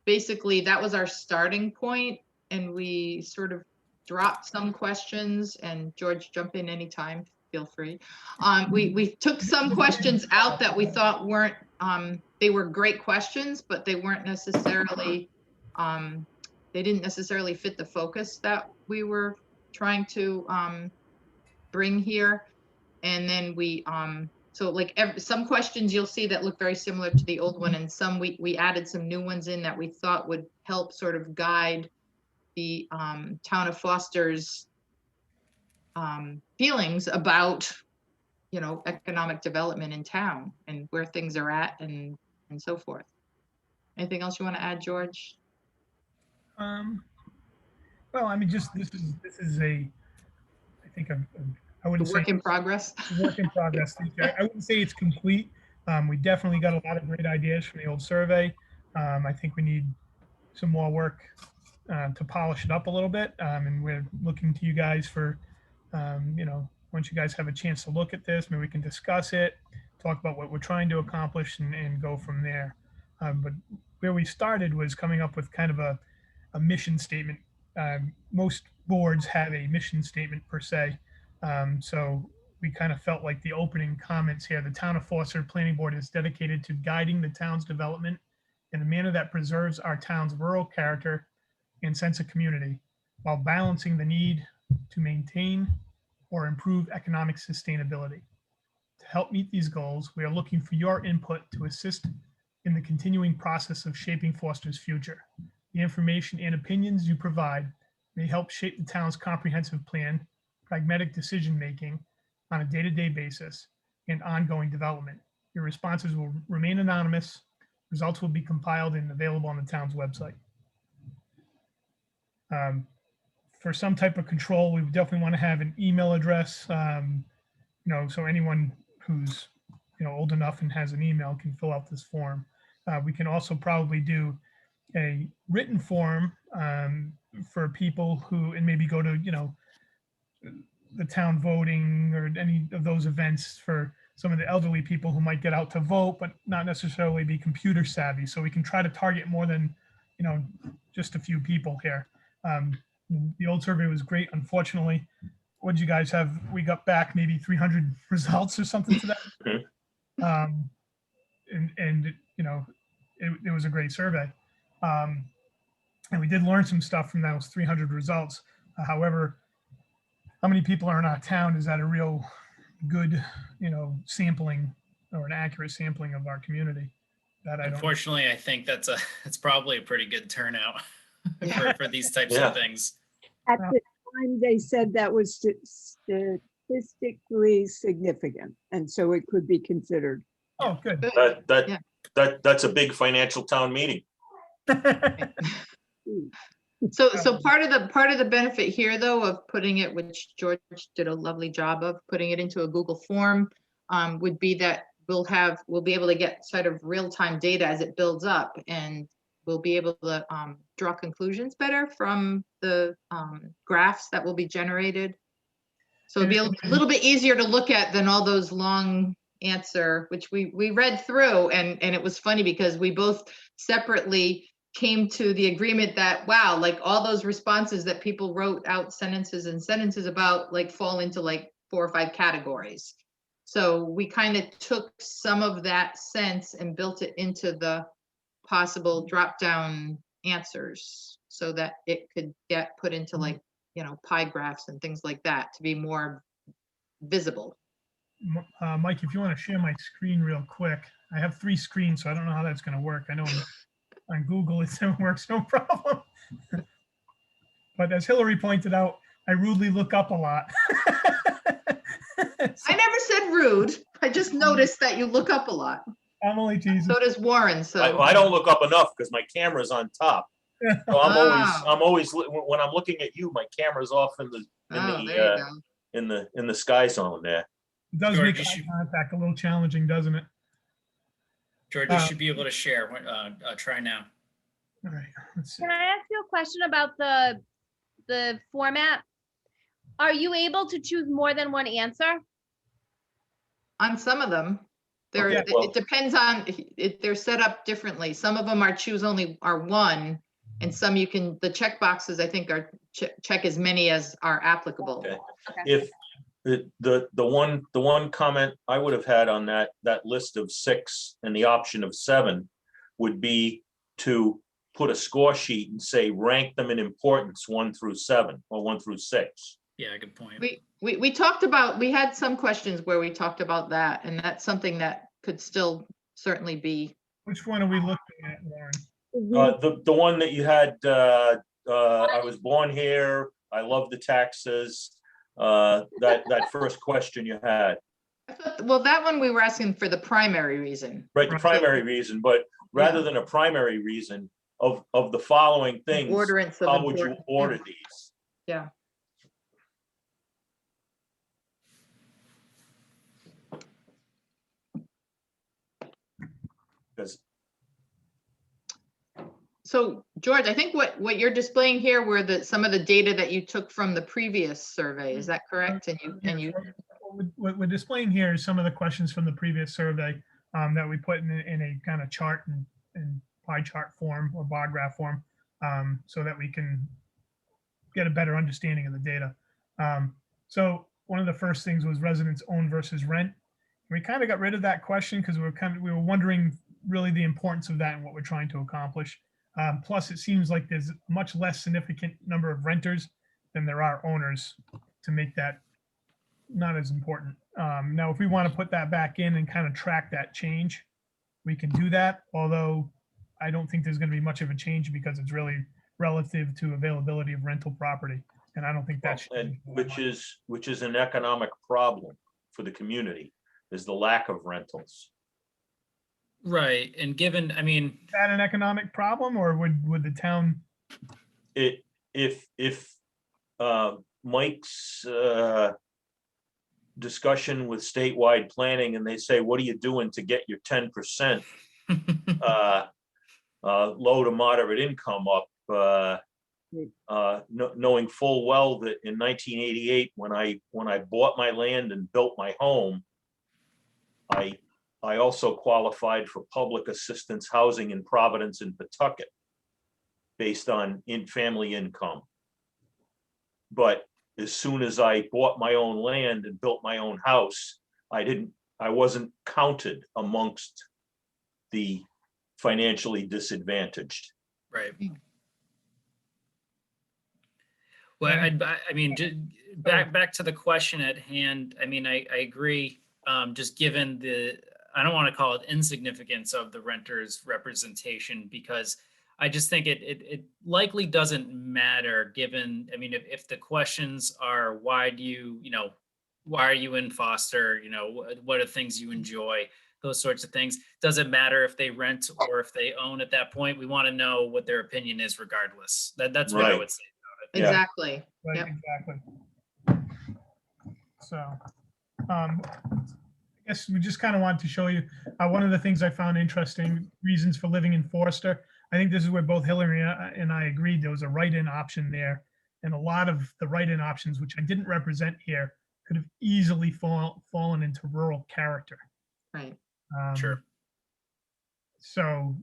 basically that was our starting point, and we sort of dropped some questions, and George, jump in anytime, feel free. We took some questions out that we thought weren't, they were great questions, but they weren't necessarily, they didn't necessarily fit the focus that we were trying to bring here. And then so like some questions you'll see that look very similar to the old one, and some we added some new ones in that we thought would help sort of guide the town of Foster's feelings about, economic development in town and where things are at and so forth. Anything else you want to add, George? Well, I mean, just this is I think I wouldn't say Work in progress. Work in progress. I wouldn't say it's complete. We definitely got a lot of great ideas from the old survey. I think we need some more work to polish it up a little bit. And we're looking to you guys for, we're once you guys have a chance to look at this, maybe we can discuss it, talk about what we're trying to accomplish and go from there. But where we started was coming up with kind of a mission statement. Most boards have a mission statement per se. So we kind of felt like the opening comments here, the town of Foster Planning Board is dedicated to guiding the town's development in a manner that preserves our town's rural character and sense of community while balancing the need to maintain or improve economic sustainability. To help meet these goals, we are looking for your input to assist in the continuing process of shaping Foster's future. The information and opinions you provide may help shape the town's comprehensive plan, pragmatic decision-making on a day-to-day basis, and ongoing development. Your responses will remain anonymous. Results will be compiled and available on the town's website. For some type of control, we definitely want to have an email address, so anyone who's old enough and has an email can fill out this form. We can also probably do a written form for people who, and maybe go to the town voting or any of those events for some of the elderly people who might get out to vote, but not necessarily be computer savvy. So we can try to target more than, just a few people here. The old survey was great. Unfortunately, what did you guys have? We got back maybe 300 results or something to that. It was a great survey. And we did learn some stuff from those 300 results. However, how many people are in our town? Is that a real good, sampling or an accurate sampling of our community? That I don't. Unfortunately, I think that's probably a pretty good turnout for these types Yeah. of things. At the time, they said that was statistically significant, and so it could be considered. Oh, good. That's a big financial town meeting. So part of the benefit here, though, of putting it, which George did a lovely job of putting it into a Google form, would be that we'll be able to get sort of real-time data as it builds up, and we'll be able to draw conclusions better from the graphs that will be generated. So it'll be a little bit easier to look at than all those long answer, which we read through, and it was funny because we both separately came to the agreement that, wow, like all those responses that people wrote out sentences and sentences about fall into 4 or 5 categories. So we kind of took some of that sense and built it into the possible drop-down answers so that it could get put into pie graphs and things like that to be more visible. Mike, if you want to share my screen real quick, I have 3 screens, so I don't know how that's going to work. I know on Google it works no problem. But as Hilary pointed out, I rudely look up a lot. I never said rude. I just noticed that you look up a lot. I'm only teasing. So does Warren. So I don't look up enough because my camera's on top. So I'm always when I'm looking at you, my camera's off in the sky zone there. It does George, make eye contact a little challenging, doesn't it? George, you should be able to share. Try now. All right, let's see. Can I ask you a question about the format? Are you able to choose more than one answer? on some of them, Okay, well- it depends on, they're set up differently. Some of them are choose only are one, and some you can, the check boxes, I think, are check as many as are applicable. Okay. If the one comment I would have had on that list of 6 and the option of 7 would be to put a score sheet and say, rank them in importance 1 through 7 or 1 through 6. Yeah, good point. We talked about, we had some questions where we talked about that, and that's something that could still certainly be. Which one are we looking at, Warren? The one that you had, I was born here, I love the taxes, that first question you had. Well, that one we were asking for the primary reason. Right, the primary reason, but rather than a primary reason of the following things, Ordinance of how would you importance. order these? Yeah. Because So George, I think what you're displaying here were some of the data that you took from the previous survey. Is that correct? And you What we're displaying here is some of the questions from the previous survey that we put in a kind of chart and pie chart form or bar graph form, so that we can get a better understanding of the data. So one of the first things was residents own versus rent. We kind of got rid of that question because we were wondering really the importance of that and what we're trying to accomplish. Plus, it seems like there's a much less significant number of renters than there are owners to make that not as important. Now, if we want to put that back in and kind of track that change, we can do that. Although I don't think there's going to be much of a change because it's really relative to availability of rental property. And I don't think that should And change that which is an economic problem for the community, is the lack of rentals. Right, and given, I mean, Is that an economic problem, or would the town? If Mike's discussion with statewide planning, and they say, what are you doing to get your 10% low to moderate income up? Knowing full well that in 1988, when I bought my land and built my home, I also qualified for public assistance housing in Providence and Pawtucket based on family income. But as soon as I bought my own land and built my own house, I wasn't counted amongst the financially disadvantaged. right. Well, I mean, back to the question at hand. I mean, I agree. Just given I don't want to call it insignificance of the renters' representation, because I just think it likely doesn't matter given, I mean, if the questions are, why are you in foster? What are things you enjoy? Those sorts of things. Doesn't matter if they rent or if they own at that point. We want to know what their opinion is regardless. That's what I Right. would say. Yeah. Exactly. Right, Yep. exactly. So, I guess we just kind of want to show you one of the things I found interesting, reasons for living in Forster. I think this is where both Hilary and I agreed there was a write-in option there. And a lot of the write-in options, which I didn't represent here, could have easily fallen into rural character. Right. Sure. So,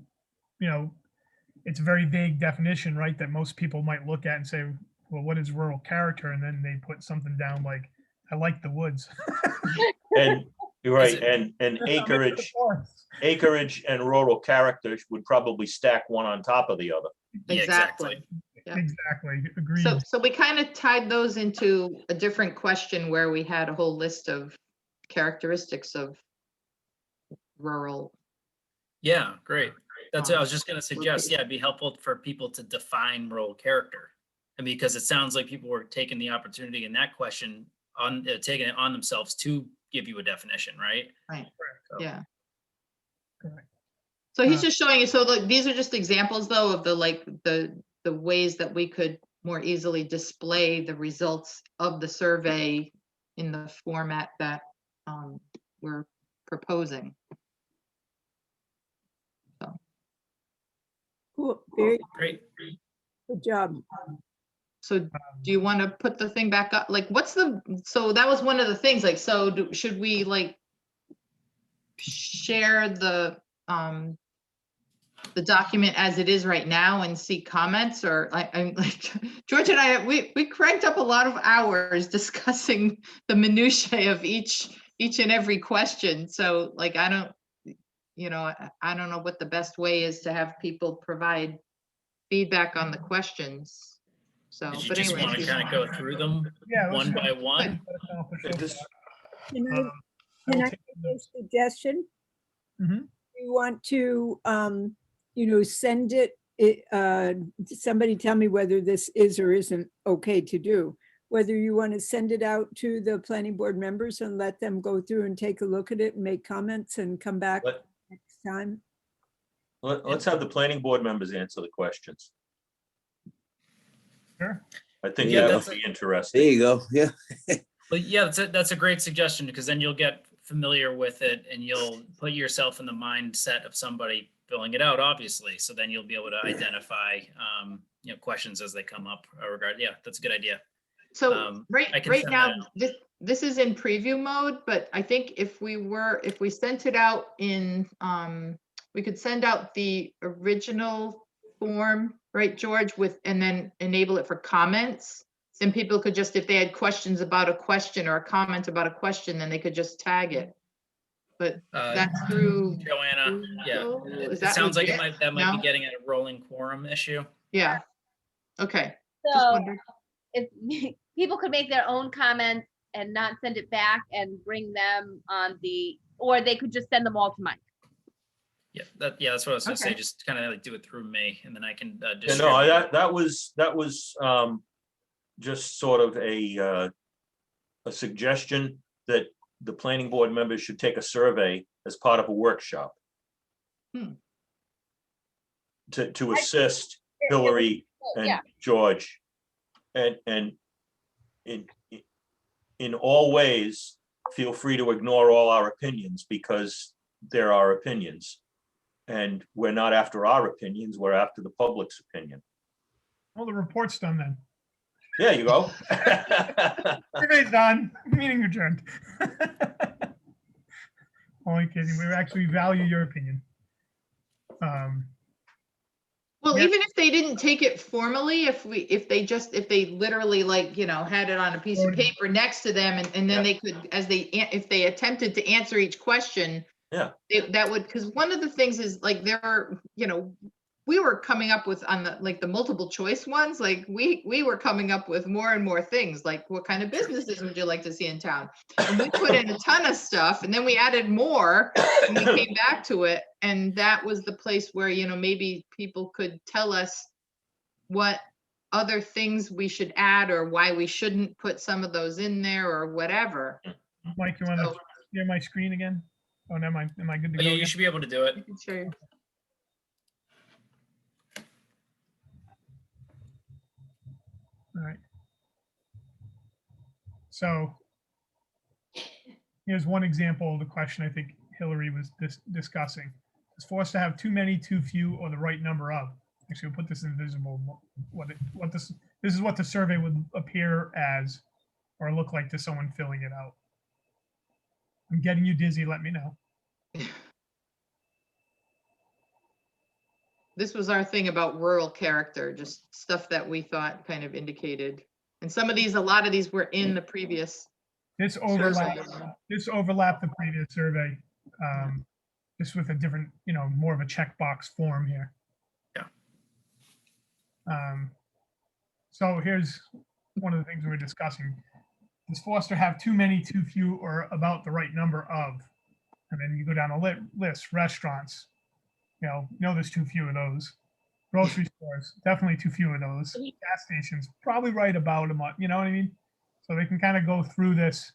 it's a very vague definition, right? That most people might look at and say, well, what is rural character? And then they put something down like, I like the woods. And you're right, and acreage and rural character would probably stack one on top of the other. Yeah, Exactly. Yeah. Exactly. Agreed. So we kind of tied those into a different question where we had a whole list of characteristics of rural. Yeah, great. That's what I was just going to suggest. Yeah, it'd be helpful for people to define rural character. I mean, because it sounds like people were taking the opportunity in that question taking it on themselves to give you a definition, right? Right. So, Yeah. Correct. So he's just showing you, so these are just examples though of the ways that we could more easily display the results of the survey in the format that we're proposing. Cool, very Great. good job. So do you want to put the thing back up? Like, so that was one of the things, like, so should we like share the document as it is right now and see comments? Or I'm like, George and I, we cranked up a lot of hours discussing the minutiae of each and every question. So like, I don't know what the best way is to have people provide feedback on the questions. So, Did you but just anyway. want to kind of go through them Yeah. let's one go. by one? Can I, I will can I take make a suggestion? Mhm. You want to, send somebody tell me whether this is or isn't okay to do. Whether you want to send it out to the planning board members and let them go through and take a look at it and make comments and come back Let- next time. Let's have the planning board members answer the questions. Sure. I think Yeah, that that's would be There interesting. you go. Yeah. But yeah, that's a great suggestion, because then you'll get familiar with it and you'll put yourself in the mindset of somebody filling it out, obviously. So then you'll be able to identify, questions as they come up. Yeah, that's a good idea. So I can right send now, that this is in preview mode, but I think if we sent it out in, we could send out the original form, right, George, and then enable it for comments. Then people could just, if they had questions about a question or a comment about a question, then they could just tag it. But that's through. Joanna, yeah. Google? It Is that sounds like legit? that might be No? getting at a rolling quorum issue. Yeah. Okay. Just So wondered. if people could make their own comments and not send it back and bring them on or they could just send them all to Mike. Yeah, that's what I was gonna say. Okay. Just kind of like do it through me, and then I can Yeah, distribute. no, that was just sort of a suggestion that the planning board members should take a survey as part of a workshop. To assist Hilary and Yeah. George. And in all ways, feel free to ignore all our opinions because they're our opinions. And we're not after our opinions, we're after the public's opinion. Well, the report's done then. There you go. Survey's done, meeting adjourned. Only kidding, we actually value your opinion. Well, Yeah. even if they didn't take it formally, if they literally like, had it on a piece of Totally. paper next to them and then they could, if they attempted to answer each question. Yeah. That would, because one of the things is like there are, we were coming up with on the multiple choice ones, like we were coming up with more and more things, like what kind of businesses would you like to see in town? And we put in a ton of stuff and then we added more and we came back to it. And that was the place where, maybe people could tell us what other things we should add or why we shouldn't put some of those in there or whatever. Mike, you want to So- share my screen again? Oh, never mind. Am I good to go? Yeah, you again? should be able to do it. You can show your- All right. So here's one example of the question I think Hilary was discussing. Is forced to have too many, too few, or the right number of? Actually, we'll put this in visible. This is what the survey would appear as or look like to someone filling it out. I'm getting you dizzy. Let me know. This was our thing about rural character, just stuff that we thought kind of indicated. And a lot of these were in the previous. This overlapped the previous survey, just with a different, more of a checkbox form here. Yeah. So here's one of the things we were discussing. Does Foster have too many, too few, or about the right number of? And then you go down a list, restaurants, there's too few of those. Grocery stores, definitely too few of those. Gas stations, probably right about them, you know what I mean? So they can kind of go through this.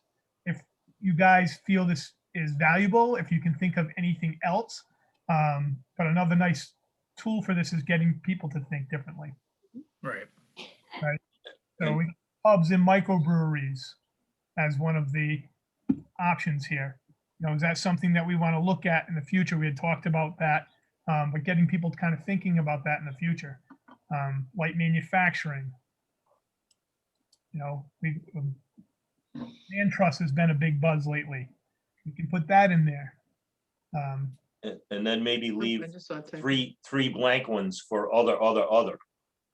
If you guys feel this is valuable, if you can think of anything else. But another nice tool for this is getting people to think differently. Right. So we pubs and microbreweries as one of the options here. Is that something that we want to look at in the future? We had talked about that, but getting people kind of thinking about that in the future. Light manufacturing. Land trust has been a big buzz lately. We can put that in there. And then maybe I leave just saw it. three blank ones for other.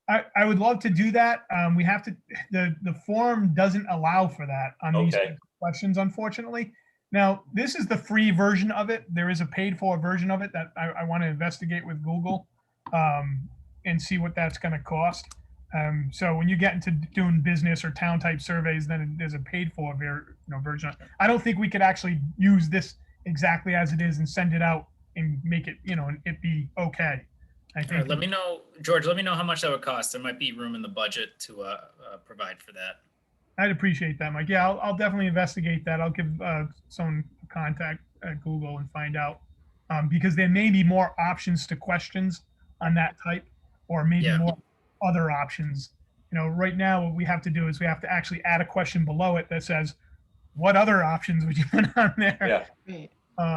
I would love to do that. We have to, the form doesn't allow for that on these Okay. questions, unfortunately. Now, this is the free version of it. There is a paid for version of it that I want to investigate with Google and see what that's going to cost. So when you get into doing business or town type surveys, then there's a paid for version. I don't think we could actually use this exactly as it is and send it out and make it, and it be okay. I All think. right, let me know, George, let me know how much that would cost. There might be room in the budget to provide for that. I'd appreciate that, Mike. Yeah, I'll definitely investigate that. I'll give someone a contact at Google and find out because there may be more options to questions on that type, or maybe Yeah. more other options. Right now what we have to do is we have to actually add a question below it that says, "What other options would you put on there?" Yeah. Right.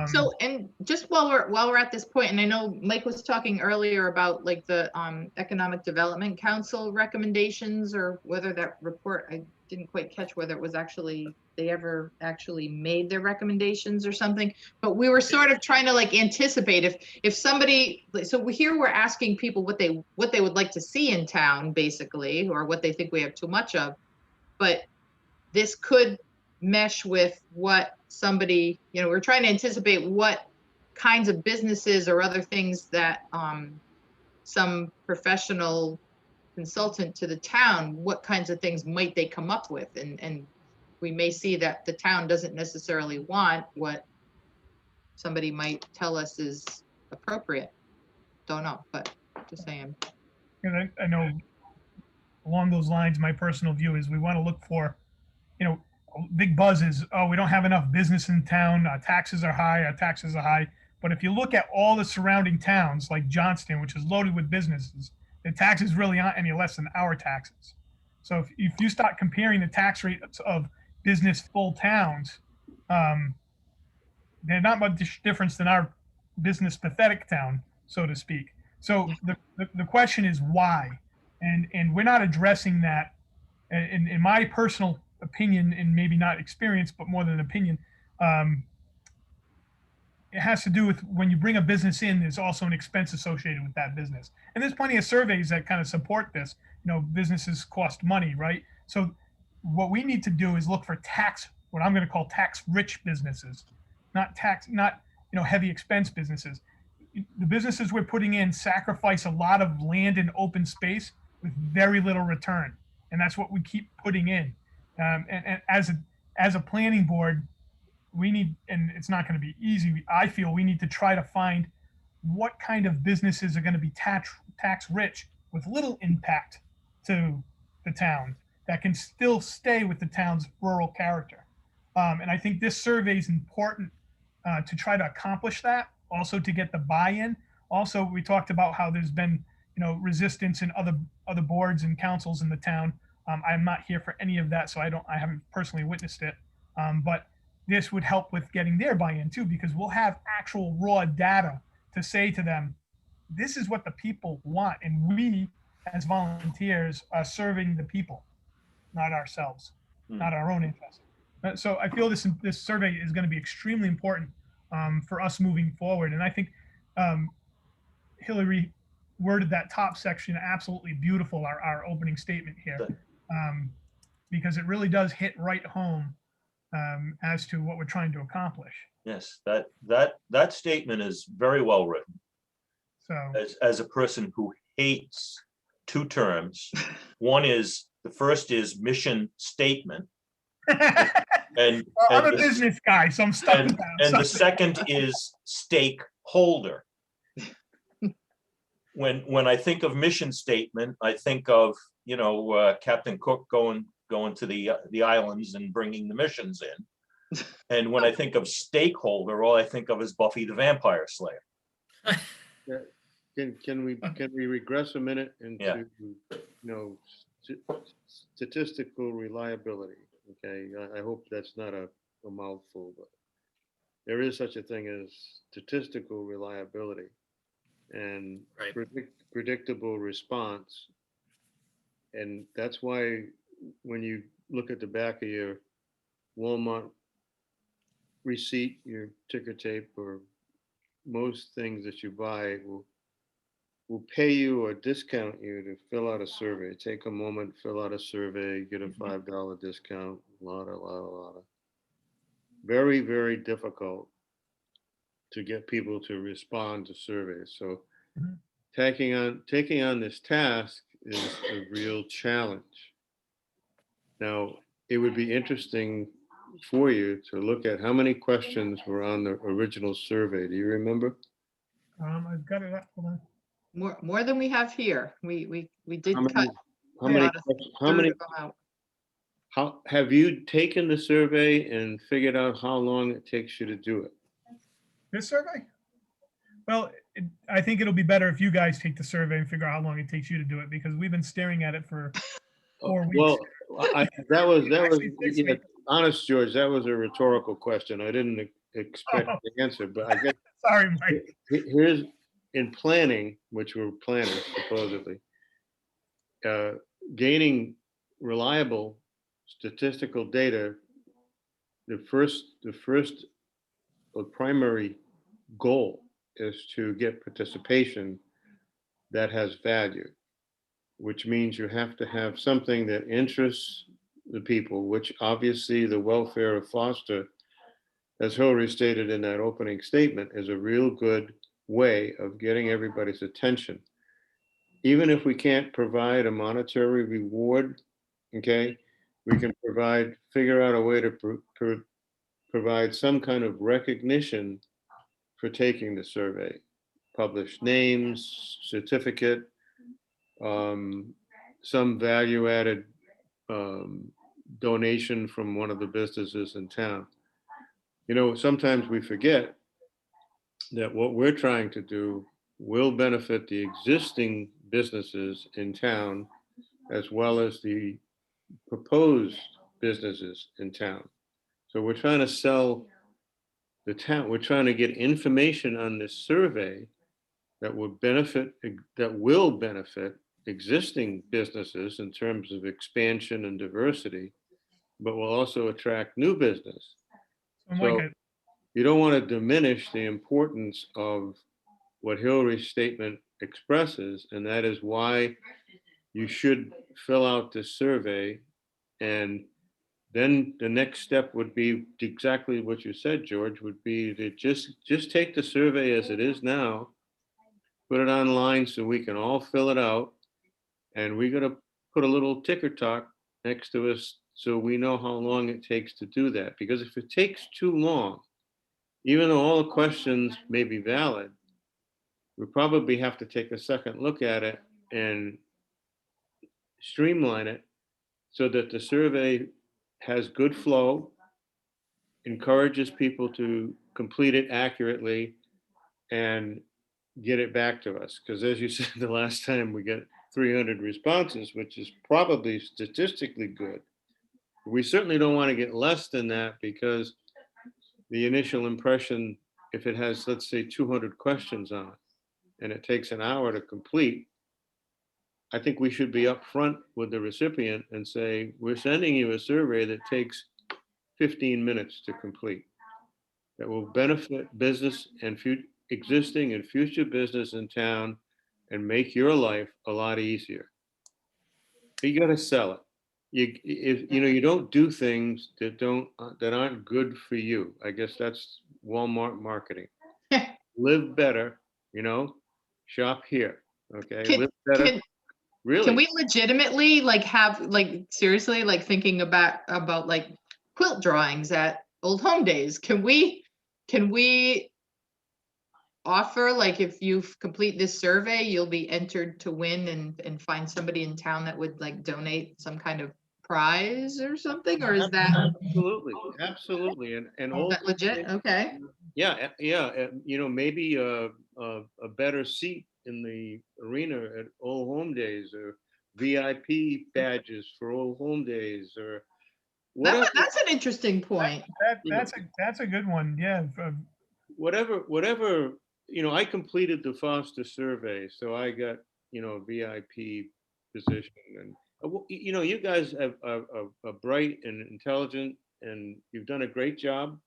So, and just while we're at this point, and I know Mike was talking earlier about like the Economic Development Council recommendations, or whether that report, I didn't quite catch whether it was actually, they ever actually made their recommendations or something. But we were sort of trying to like anticipate if somebody, so here we're asking people what they would like to see in town, basically, or what they think we have too much of. But this could mesh with what somebody, we're trying to anticipate what kinds of businesses or other things that some professional consultant to the town, what kinds of things might they come up with? And we may see that the town doesn't necessarily want what somebody might tell us is appropriate. Don't know, but just saying. And I know along those lines, my personal view is we want to look for, big buzz is, oh, we don't have enough business in town. Our taxes are high. Our taxes are high. But if you look at all the surrounding towns like Johnston, which is loaded with businesses, the taxes really aren't any less than our taxes. So if you start comparing the tax rates of business full towns, they're not much difference than our business pathetic town, so to speak. So the question is why? And we're not addressing that. In my personal opinion, and maybe not experience, but more than an opinion, it has to do with when you bring a business in, there's also an expense associated with that business. And there's plenty of surveys that kind of support this. Businesses cost money, right? So what we need to do is look for what I'm going to call tax-rich businesses, not heavy expense businesses. The businesses we're putting in sacrifice a lot of land and open space with very little return. And that's what we keep putting in. And as a planning board, we need, and it's not going to be easy, I feel we need to try to find what kind of businesses are going to be tax rich with little impact to the town that can still stay with the town's rural character. And I think this survey is important to try to accomplish that, also to get the buy-in. Also, we talked about how there's been resistance in other boards and councils in the town. I'm not here for any of that, so I haven't personally witnessed it. But this would help with getting their buy-in too, because we'll have actual raw data to say to them, this is what the people want. And we, as volunteers, are serving the people, not ourselves, not our own interest. So I feel this survey is going to be extremely important for us moving forward. And I think Hilary worded that top section absolutely beautiful, our opening statement here, because it really does hit right home as to what we're trying to accomplish. Yes, that statement is very well written. So as a person who hates two terms, the first is mission statement. And I'm a business guy, so I'm stuck with that. And the second is stakeholder. When I think of mission statement, I think of Captain Cook going to the islands and bringing the missions in. And when I think of stakeholder, all I think of is Buffy the Vampire Slayer. Can we regress a minute into statistical reliability? Okay, I hope that's not a mouthful, but there is such a thing as statistical reliability and predictable response. And that's why when you look at the back of your Walmart receipt, your ticker tape, or most things that you buy will pay you or discount you to fill out a survey. Take a moment, fill out a survey, get a $5 discount, a lot of. Very, very difficult to get people to respond to surveys. So taking on this task is a real challenge. Now, it would be interesting for you to look at how many questions were on the original survey. Do you remember? I've got it up. Hold on. More than we have here. We did cut. How many How have you taken the survey and figured out how long it takes you to do it? This survey? Well, I think it'll be better if you guys take the survey and figure out how long it takes you to do it, because we've been staring at it for 4 weeks. Well, that was honest, George. That was a rhetorical question. I didn't expect the answer, but I guess Sorry, Mike. here's, in planning, which we're planning supposedly, gaining reliable statistical data, the first or primary goal is to get participation that has value, which means you have to have something that interests the people, which obviously the welfare of Foster, as Hilary stated in that opening statement, is a real good way of getting everybody's attention. Even if we can't provide a monetary reward, okay, we can figure out a way to provide some kind of recognition for taking the survey. Publish names, certificate, some value-added donation from one of the businesses in town. You know, sometimes we forget that what we're trying to do will benefit the existing businesses in town as well as the proposed businesses in town. So we're trying to sell the town, we're trying to get information on this survey that will benefit existing businesses in terms of expansion and diversity, but will also attract new business. So you don't want to diminish the importance of what Hilary's statement expresses, and that is why you should fill out this survey. And then the next step would be exactly what you said, George, would be to just take the survey as it is now, put it online so we can all fill it out, and we're going to put a little ticker talk next to us so we know how long it takes to do that. Because if it takes too long, even though all the questions may be valid, we probably have to take a second look at it and streamline it so that the survey has good flow, encourages people to complete it accurately, and get it back to us. Because as you said the last time, we get 300 responses, which is probably statistically good. We certainly don't want to get less than that, because the initial impression, if it has, let's say, 200 questions on it, and it takes an hour to complete, I think we should be upfront with the recipient and say, we're sending you a survey that takes 15 minutes to complete, that will benefit business and existing and future business in town and make your life a lot easier. But you got to sell it. You don't do things that aren't good for you. I guess that's Walmart marketing. Live better, shop here. Okay, live better. Really? Can we legitimately seriously thinking about like quilt drawings at Old Home Days? Can we offer, like, if you complete this survey, you'll be entered to win and find somebody in town that would like donate some kind of prize or something? Or is that absolutely and is that legit? Okay. Yeah, maybe a better seat in the arena at Old Home Days, or VIP badges for Old Home Days, or whatever. That's an interesting point. That's a good one. Yeah. Whatever, I completed the Foster survey, so I got, a VIP position. And, you guys are bright and intelligent, and you've done a great job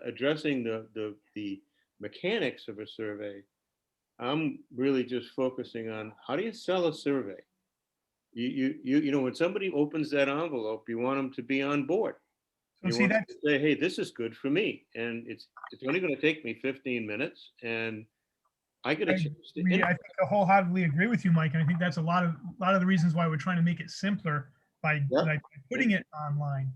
addressing the mechanics of a survey. I'm really just focusing on, how do you sell a survey? When somebody opens that envelope, you want them to be on board. You want to say, hey, this is good for me, and it's only going to take me 15 minutes, and I get a chance to. I think I wholeheartedly agree with you, Mike, and I think that's a lot of the reasons why we're trying to make it simpler by putting it online.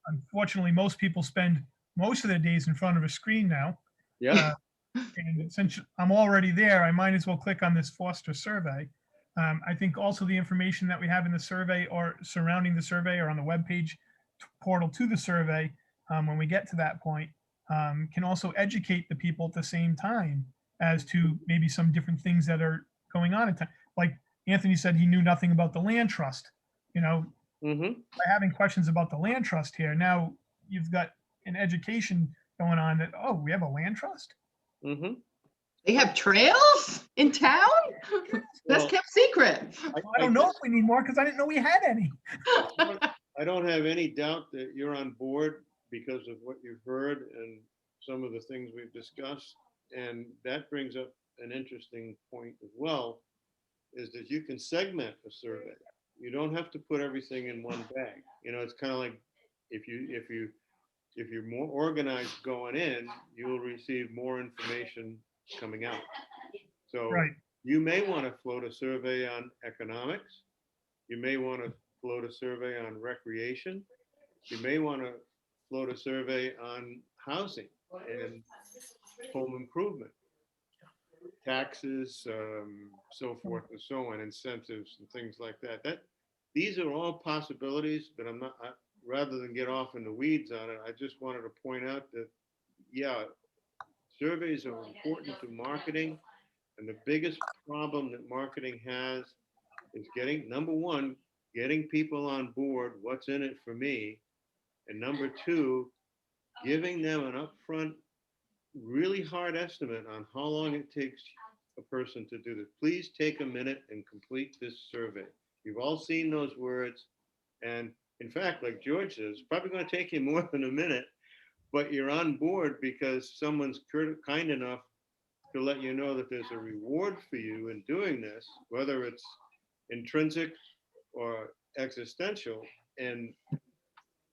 Unfortunately, most people spend most of their days in front of a screen now. Yeah. And since I'm already there, I might as well click on this Foster survey. I think also the information that we have in the survey or surrounding the survey or on the webpage portal to the survey, when we get to that point, can also educate the people at the same time as to maybe some different things that are going on in time. Like Anthony said, he knew nothing about the land trust. By having questions about the land trust here, now you've got an education going on that, oh, we have a land trust? Mm-hmm. They have trails in town? That's Well, kept secret. I don't know if we need more because I didn't know we had any. I don't have any doubt that you're on board because of what you've heard and some of the things we've discussed. And that brings up an interesting point as well, is that you can segment a survey. You don't have to put everything in one bag. You know, it's kind of like if you're more organized going in, you'll receive more information coming out. So Right. you may want to float a survey on economics. You may want to float a survey on recreation. You may want to float a survey on housing and home improvement, taxes, so forth and so on, incentives and things like that. These are all possibilities, but rather than get off in the weeds on it, I just wanted to point out that, yeah, surveys are important to marketing. And the biggest problem that marketing has is number one, getting people on board, what's in it for me. And number two, giving them an upfront, really hard estimate on how long it takes a person to do this. Please take a minute and complete this survey. You've all seen those words. And in fact, like George says, it's probably going to take you more than a minute, but you're on board because someone's kind enough to let you know that there's a reward for you in doing this, whether it's intrinsic or existential. And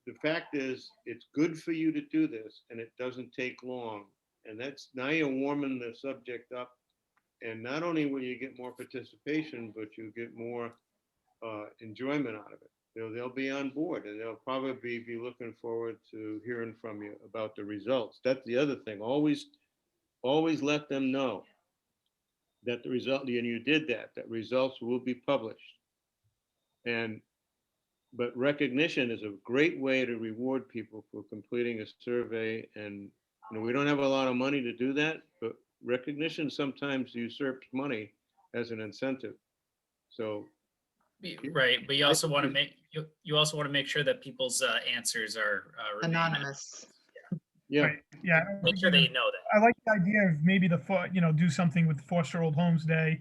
the fact is, it's good for you to do this and it doesn't take long. And that's, now you're warming the subject up. And not only will you get more participation, but you get more enjoyment out of it. They'll be on board and they'll probably be looking forward to hearing from you about the results. That's the other thing. Always let them know that the result, and you did that results will be published. But recognition is a great way to reward people for completing a survey. And we don't have a lot of money to do that, but recognition sometimes usurps money as an incentive. So, right, but you also want to make sure that people's answers are remain Anonymous. yeah, Right. Yeah. Make sure they know that. I like the idea of maybe do something with Foster Old Homes Day,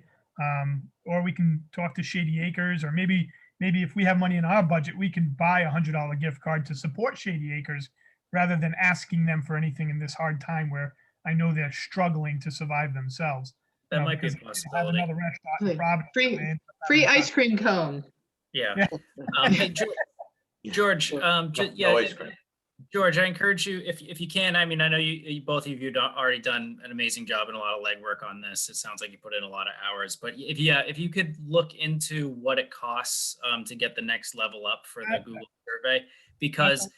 or we can talk to Shady Acres, or maybe if we have money in our budget, we can buy a $100 gift card to support Shady Acres, rather than asking them for anything in this hard time where I know they're struggling to survive themselves. That might be a because they have possibility. another restaurant in Providence. Free ice cream cone. Yeah. Yeah. Hey, George, No ice cream. George, I encourage you, if you can, I mean, I know you both of you already done an amazing job and a lot of legwork on this. It sounds like you put in a lot of hours, but if you could look into what it costs to get the next level up for the Google survey, because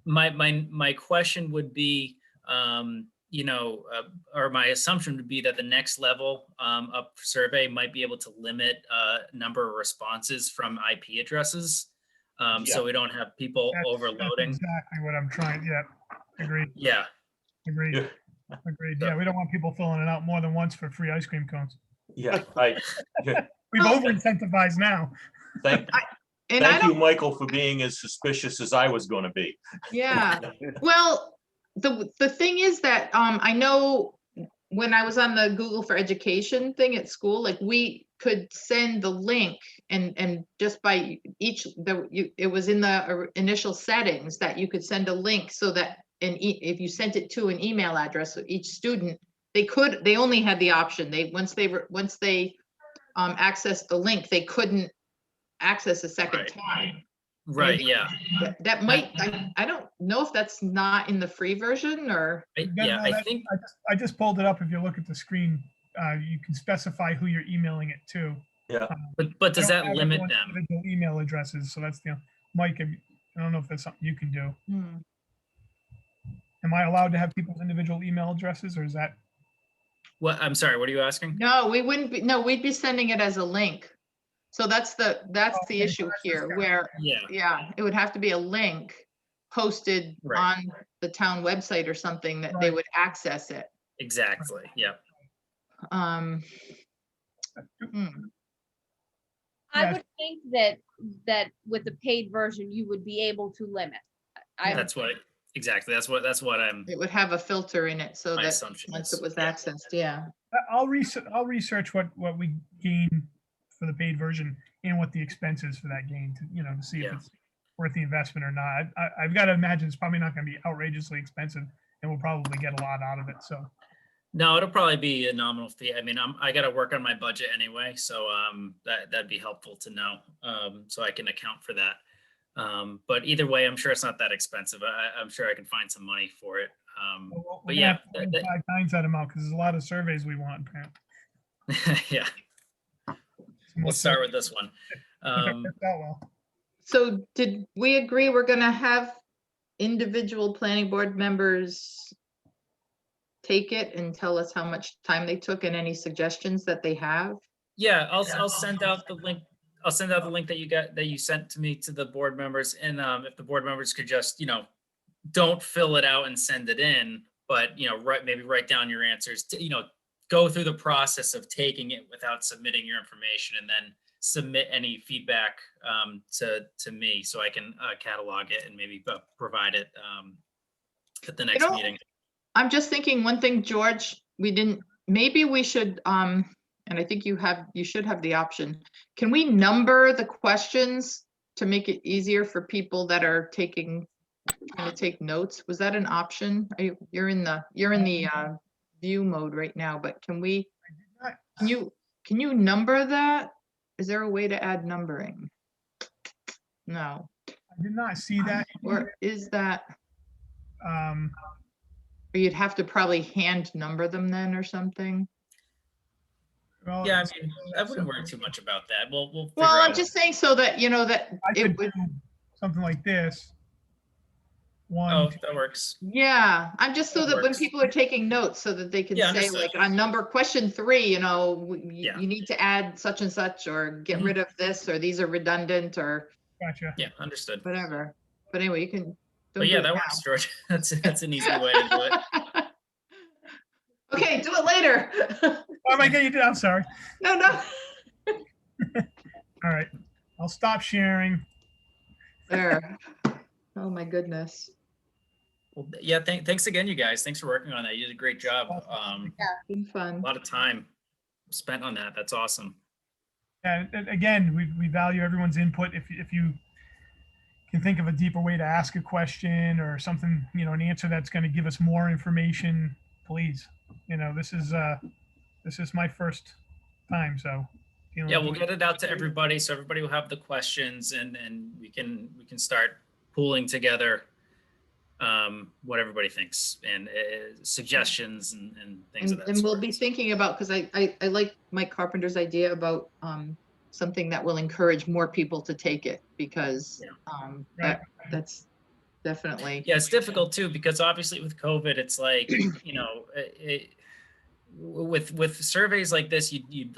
my question would be, or my assumption would be that the next level up survey might be able to limit number of responses from IP addresses. So we don't have people overloading. That's exactly what I'm trying. Yeah. Agreed. Yeah. Agreed. Yeah. Agreed. Yeah. We don't want people filling it out more than once for free ice cream cones. Yeah, We've over incentivized now. thank you, Michael, for being as suspicious as I was going to be. Yeah. Well, the thing is that I know when I was on the Google for Education thing at school, like we could send the link and just by it was in the initial settings that you could send a link so that if you sent it to an email address of each student, they only had the option. Once they accessed the link, they couldn't access a second time. Right. Yeah. That might, I don't know if that's not in the free version or. I think I just pulled it up. If you look at the screen, you can specify who you're emailing it to. Yeah. But does I don't that have limit everyone's them? individual email addresses? So that's Mike, I don't know if that's something you can do. Am I allowed to have people's individual email addresses, or is that? What? I'm sorry. What are you asking? No, we wouldn't be. No, we'd be sending it as a link. So that's the issue here, where it would have to be a link posted on the town website or something that they would access it. Exactly. Yeah. I would think that with the paid version, you would be able to limit. That's what Exactly. That's what I'm, It would have a filter in it so my that assumption once is. it was accessed, yeah. I'll research what we gain for the paid version and what the expense is for that gain to see if Yeah. it's worth the investment or not. I've got to imagine it's probably not going to be outrageously expensive, and we'll probably get a lot out of it. So No, it'll probably be a nominal fee. I mean, I got to work on my budget anyway, so that'd be helpful to know, so I can account for that. But either way, I'm sure it's not that expensive. I'm sure I can find some money for it. we're But gonna yeah, have to find 5 times that amount because there's a lot of surveys we want. yeah, Some more we'll start with surveys. this one. If it works out well. So did we agree we're gonna have individual planning board members take it and tell us how much time they took and any suggestions that they have? Yeah, I'll send out the link. I'll send out the link that you sent to me to the board members, and if the board members could just, don't fill it out and send it in, but maybe write down your answers. Go through the process of taking it without submitting your information, and then submit any feedback to me so I can catalog it and maybe provide it at the next meeting. I'm just thinking one thing, George, maybe we should, and I think you should have the option. Can we number the questions to make it easier for people that are trying to take notes? Was that an option? You're in the view mode right now, but can you number that? Is there a way to add numbering? No. I did not see that. Or is that, Um, or you'd have to probably hand number them then or something? well, Yeah, I mean, I wouldn't worry too much about that. We'll figure Well, I'm out. just saying so that, that I it could would, do something like this. One, Oh, two, that works. yeah, I'm just so That that when works. people are taking notes so that they can Yeah, say understood. like on question 3, Yeah. you need to add such and such or get rid of this, or these are redundant or gotcha. Yeah, understood. whatever. But anyway, you can. But don't yeah, do it that now. works, George. That's an easy way to do it. Okay, do it later. Oh my God, you did. I'm sorry. No. All right, I'll stop sharing. There. Oh my goodness. Well, yeah, thanks again, you guys. Thanks for working on that. You did a great job. Been A fun. lot of time spent on that. That's awesome. And again, we value everyone's input. If you can think of a deeper way to ask a question or something, an answer that's going to give us more information, please. This is my first time, so. Yeah, we'll get it out to everybody, so everybody will have the questions, and we can start pooling together what everybody thinks and suggestions and things of that And we'll sort. be thinking about, because I like Mike Carpenter's idea about something that will encourage more people to take it, because Right. that's definitely. Yeah, it's difficult too, because obviously with COVID, it's like, with surveys like this, you'd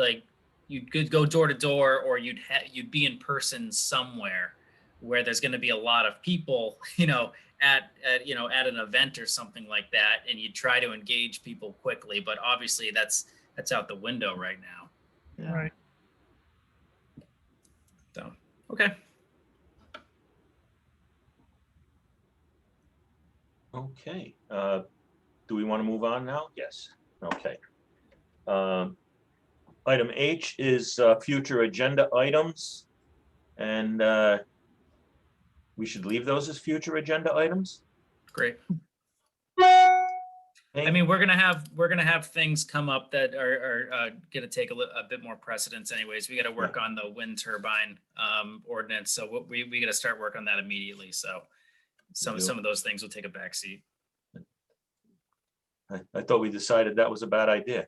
go door to door, or you'd be in person somewhere where there's going to be a lot of people, at an event or something like that, and you try to engage people quickly, but obviously that's out the window right now. Yeah. Right. So, okay. Okay, do we want to move on now? Yes, okay. Item H is future agenda items, and we should leave those as future agenda items? Great. Okay. I mean, we're gonna have things come up that are gonna take a bit more precedence anyways. We got to work on the wind turbine ordinance, so we got to start work on that immediately. So some of those things will take a back seat. I thought we decided that was a bad idea.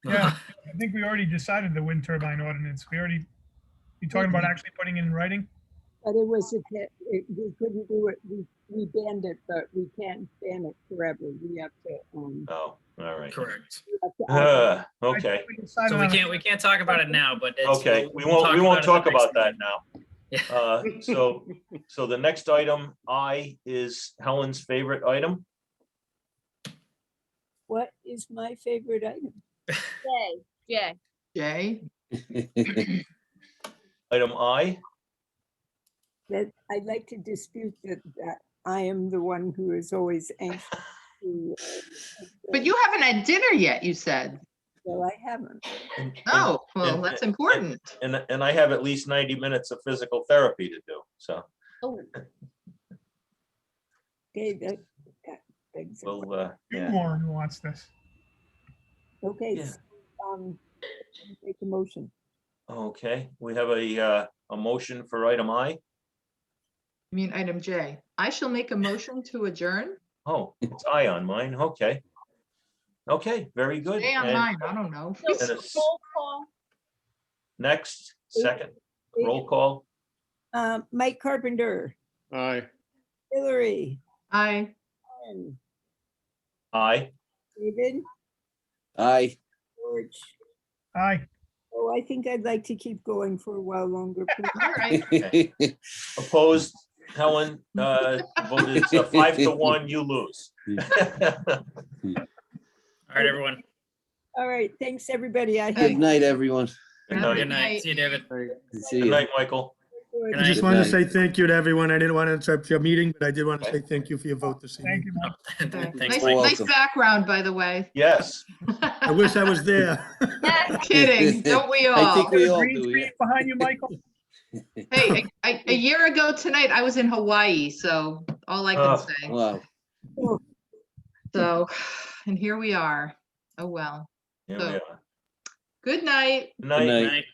Yeah, I think we already decided the wind turbine ordinance. You talking about actually putting it in writing? But it was, we couldn't do it, we banned it, but we can't ban it forever. We have to, Oh, all right. Correct. we have to Okay, So we can't talk about it now, but okay, we won't talk about that now. Yeah. So the next item, I, is Helen's favorite item. What is my favorite item? Jay. Jay? Item I, That I'd like to dispute that I am the one who is always anxious to. But you haven't had dinner yet, you said. Well, I haven't. Oh, well, and- that's important. And I have at least 90 minutes of physical therapy to do, so Oh, Okay, that begs the we'll, You yeah. Warren who wants this. Okay, Yeah. so, make a motion. Okay, we have a motion for item I. I mean, item J. I shall make a motion to adjourn. Oh, it's I on mine, okay. Okay, very good. Stay on And mine, I don't know. and it's roll call. next, second, roll call. Mike Carpenter, Aye. Hilary, I, Ken, Aye. David, Aye. George. Aye. Oh, I think I'd like to keep going for a while longer. please. all right. Opposed, Helen, voted 5-1, you lose. All right, everyone. All right, thanks, everybody. I Good have. night, everyone. Good Have a night. Good night. See you, David. See Good you. night, Michael. Good I night. just wanted to Good say night. thank you to everyone. I didn't want to interrupt your meeting, but I did want to Okay. say thank you for your vote this Thank evening. you, Mike. Okay. Thanks, Nice, Mike. nice welcome. background, by the way. Yes. I wish I was there. Kidding, don't we I all? think we all Green do, screen yeah. behind you, Michael. Hey, a year ago tonight, I was in Hawaii, so all I can Oh. say. Wow. So, and here we are. Oh, well. Here we So- are. Good night. Good night. night. Good night.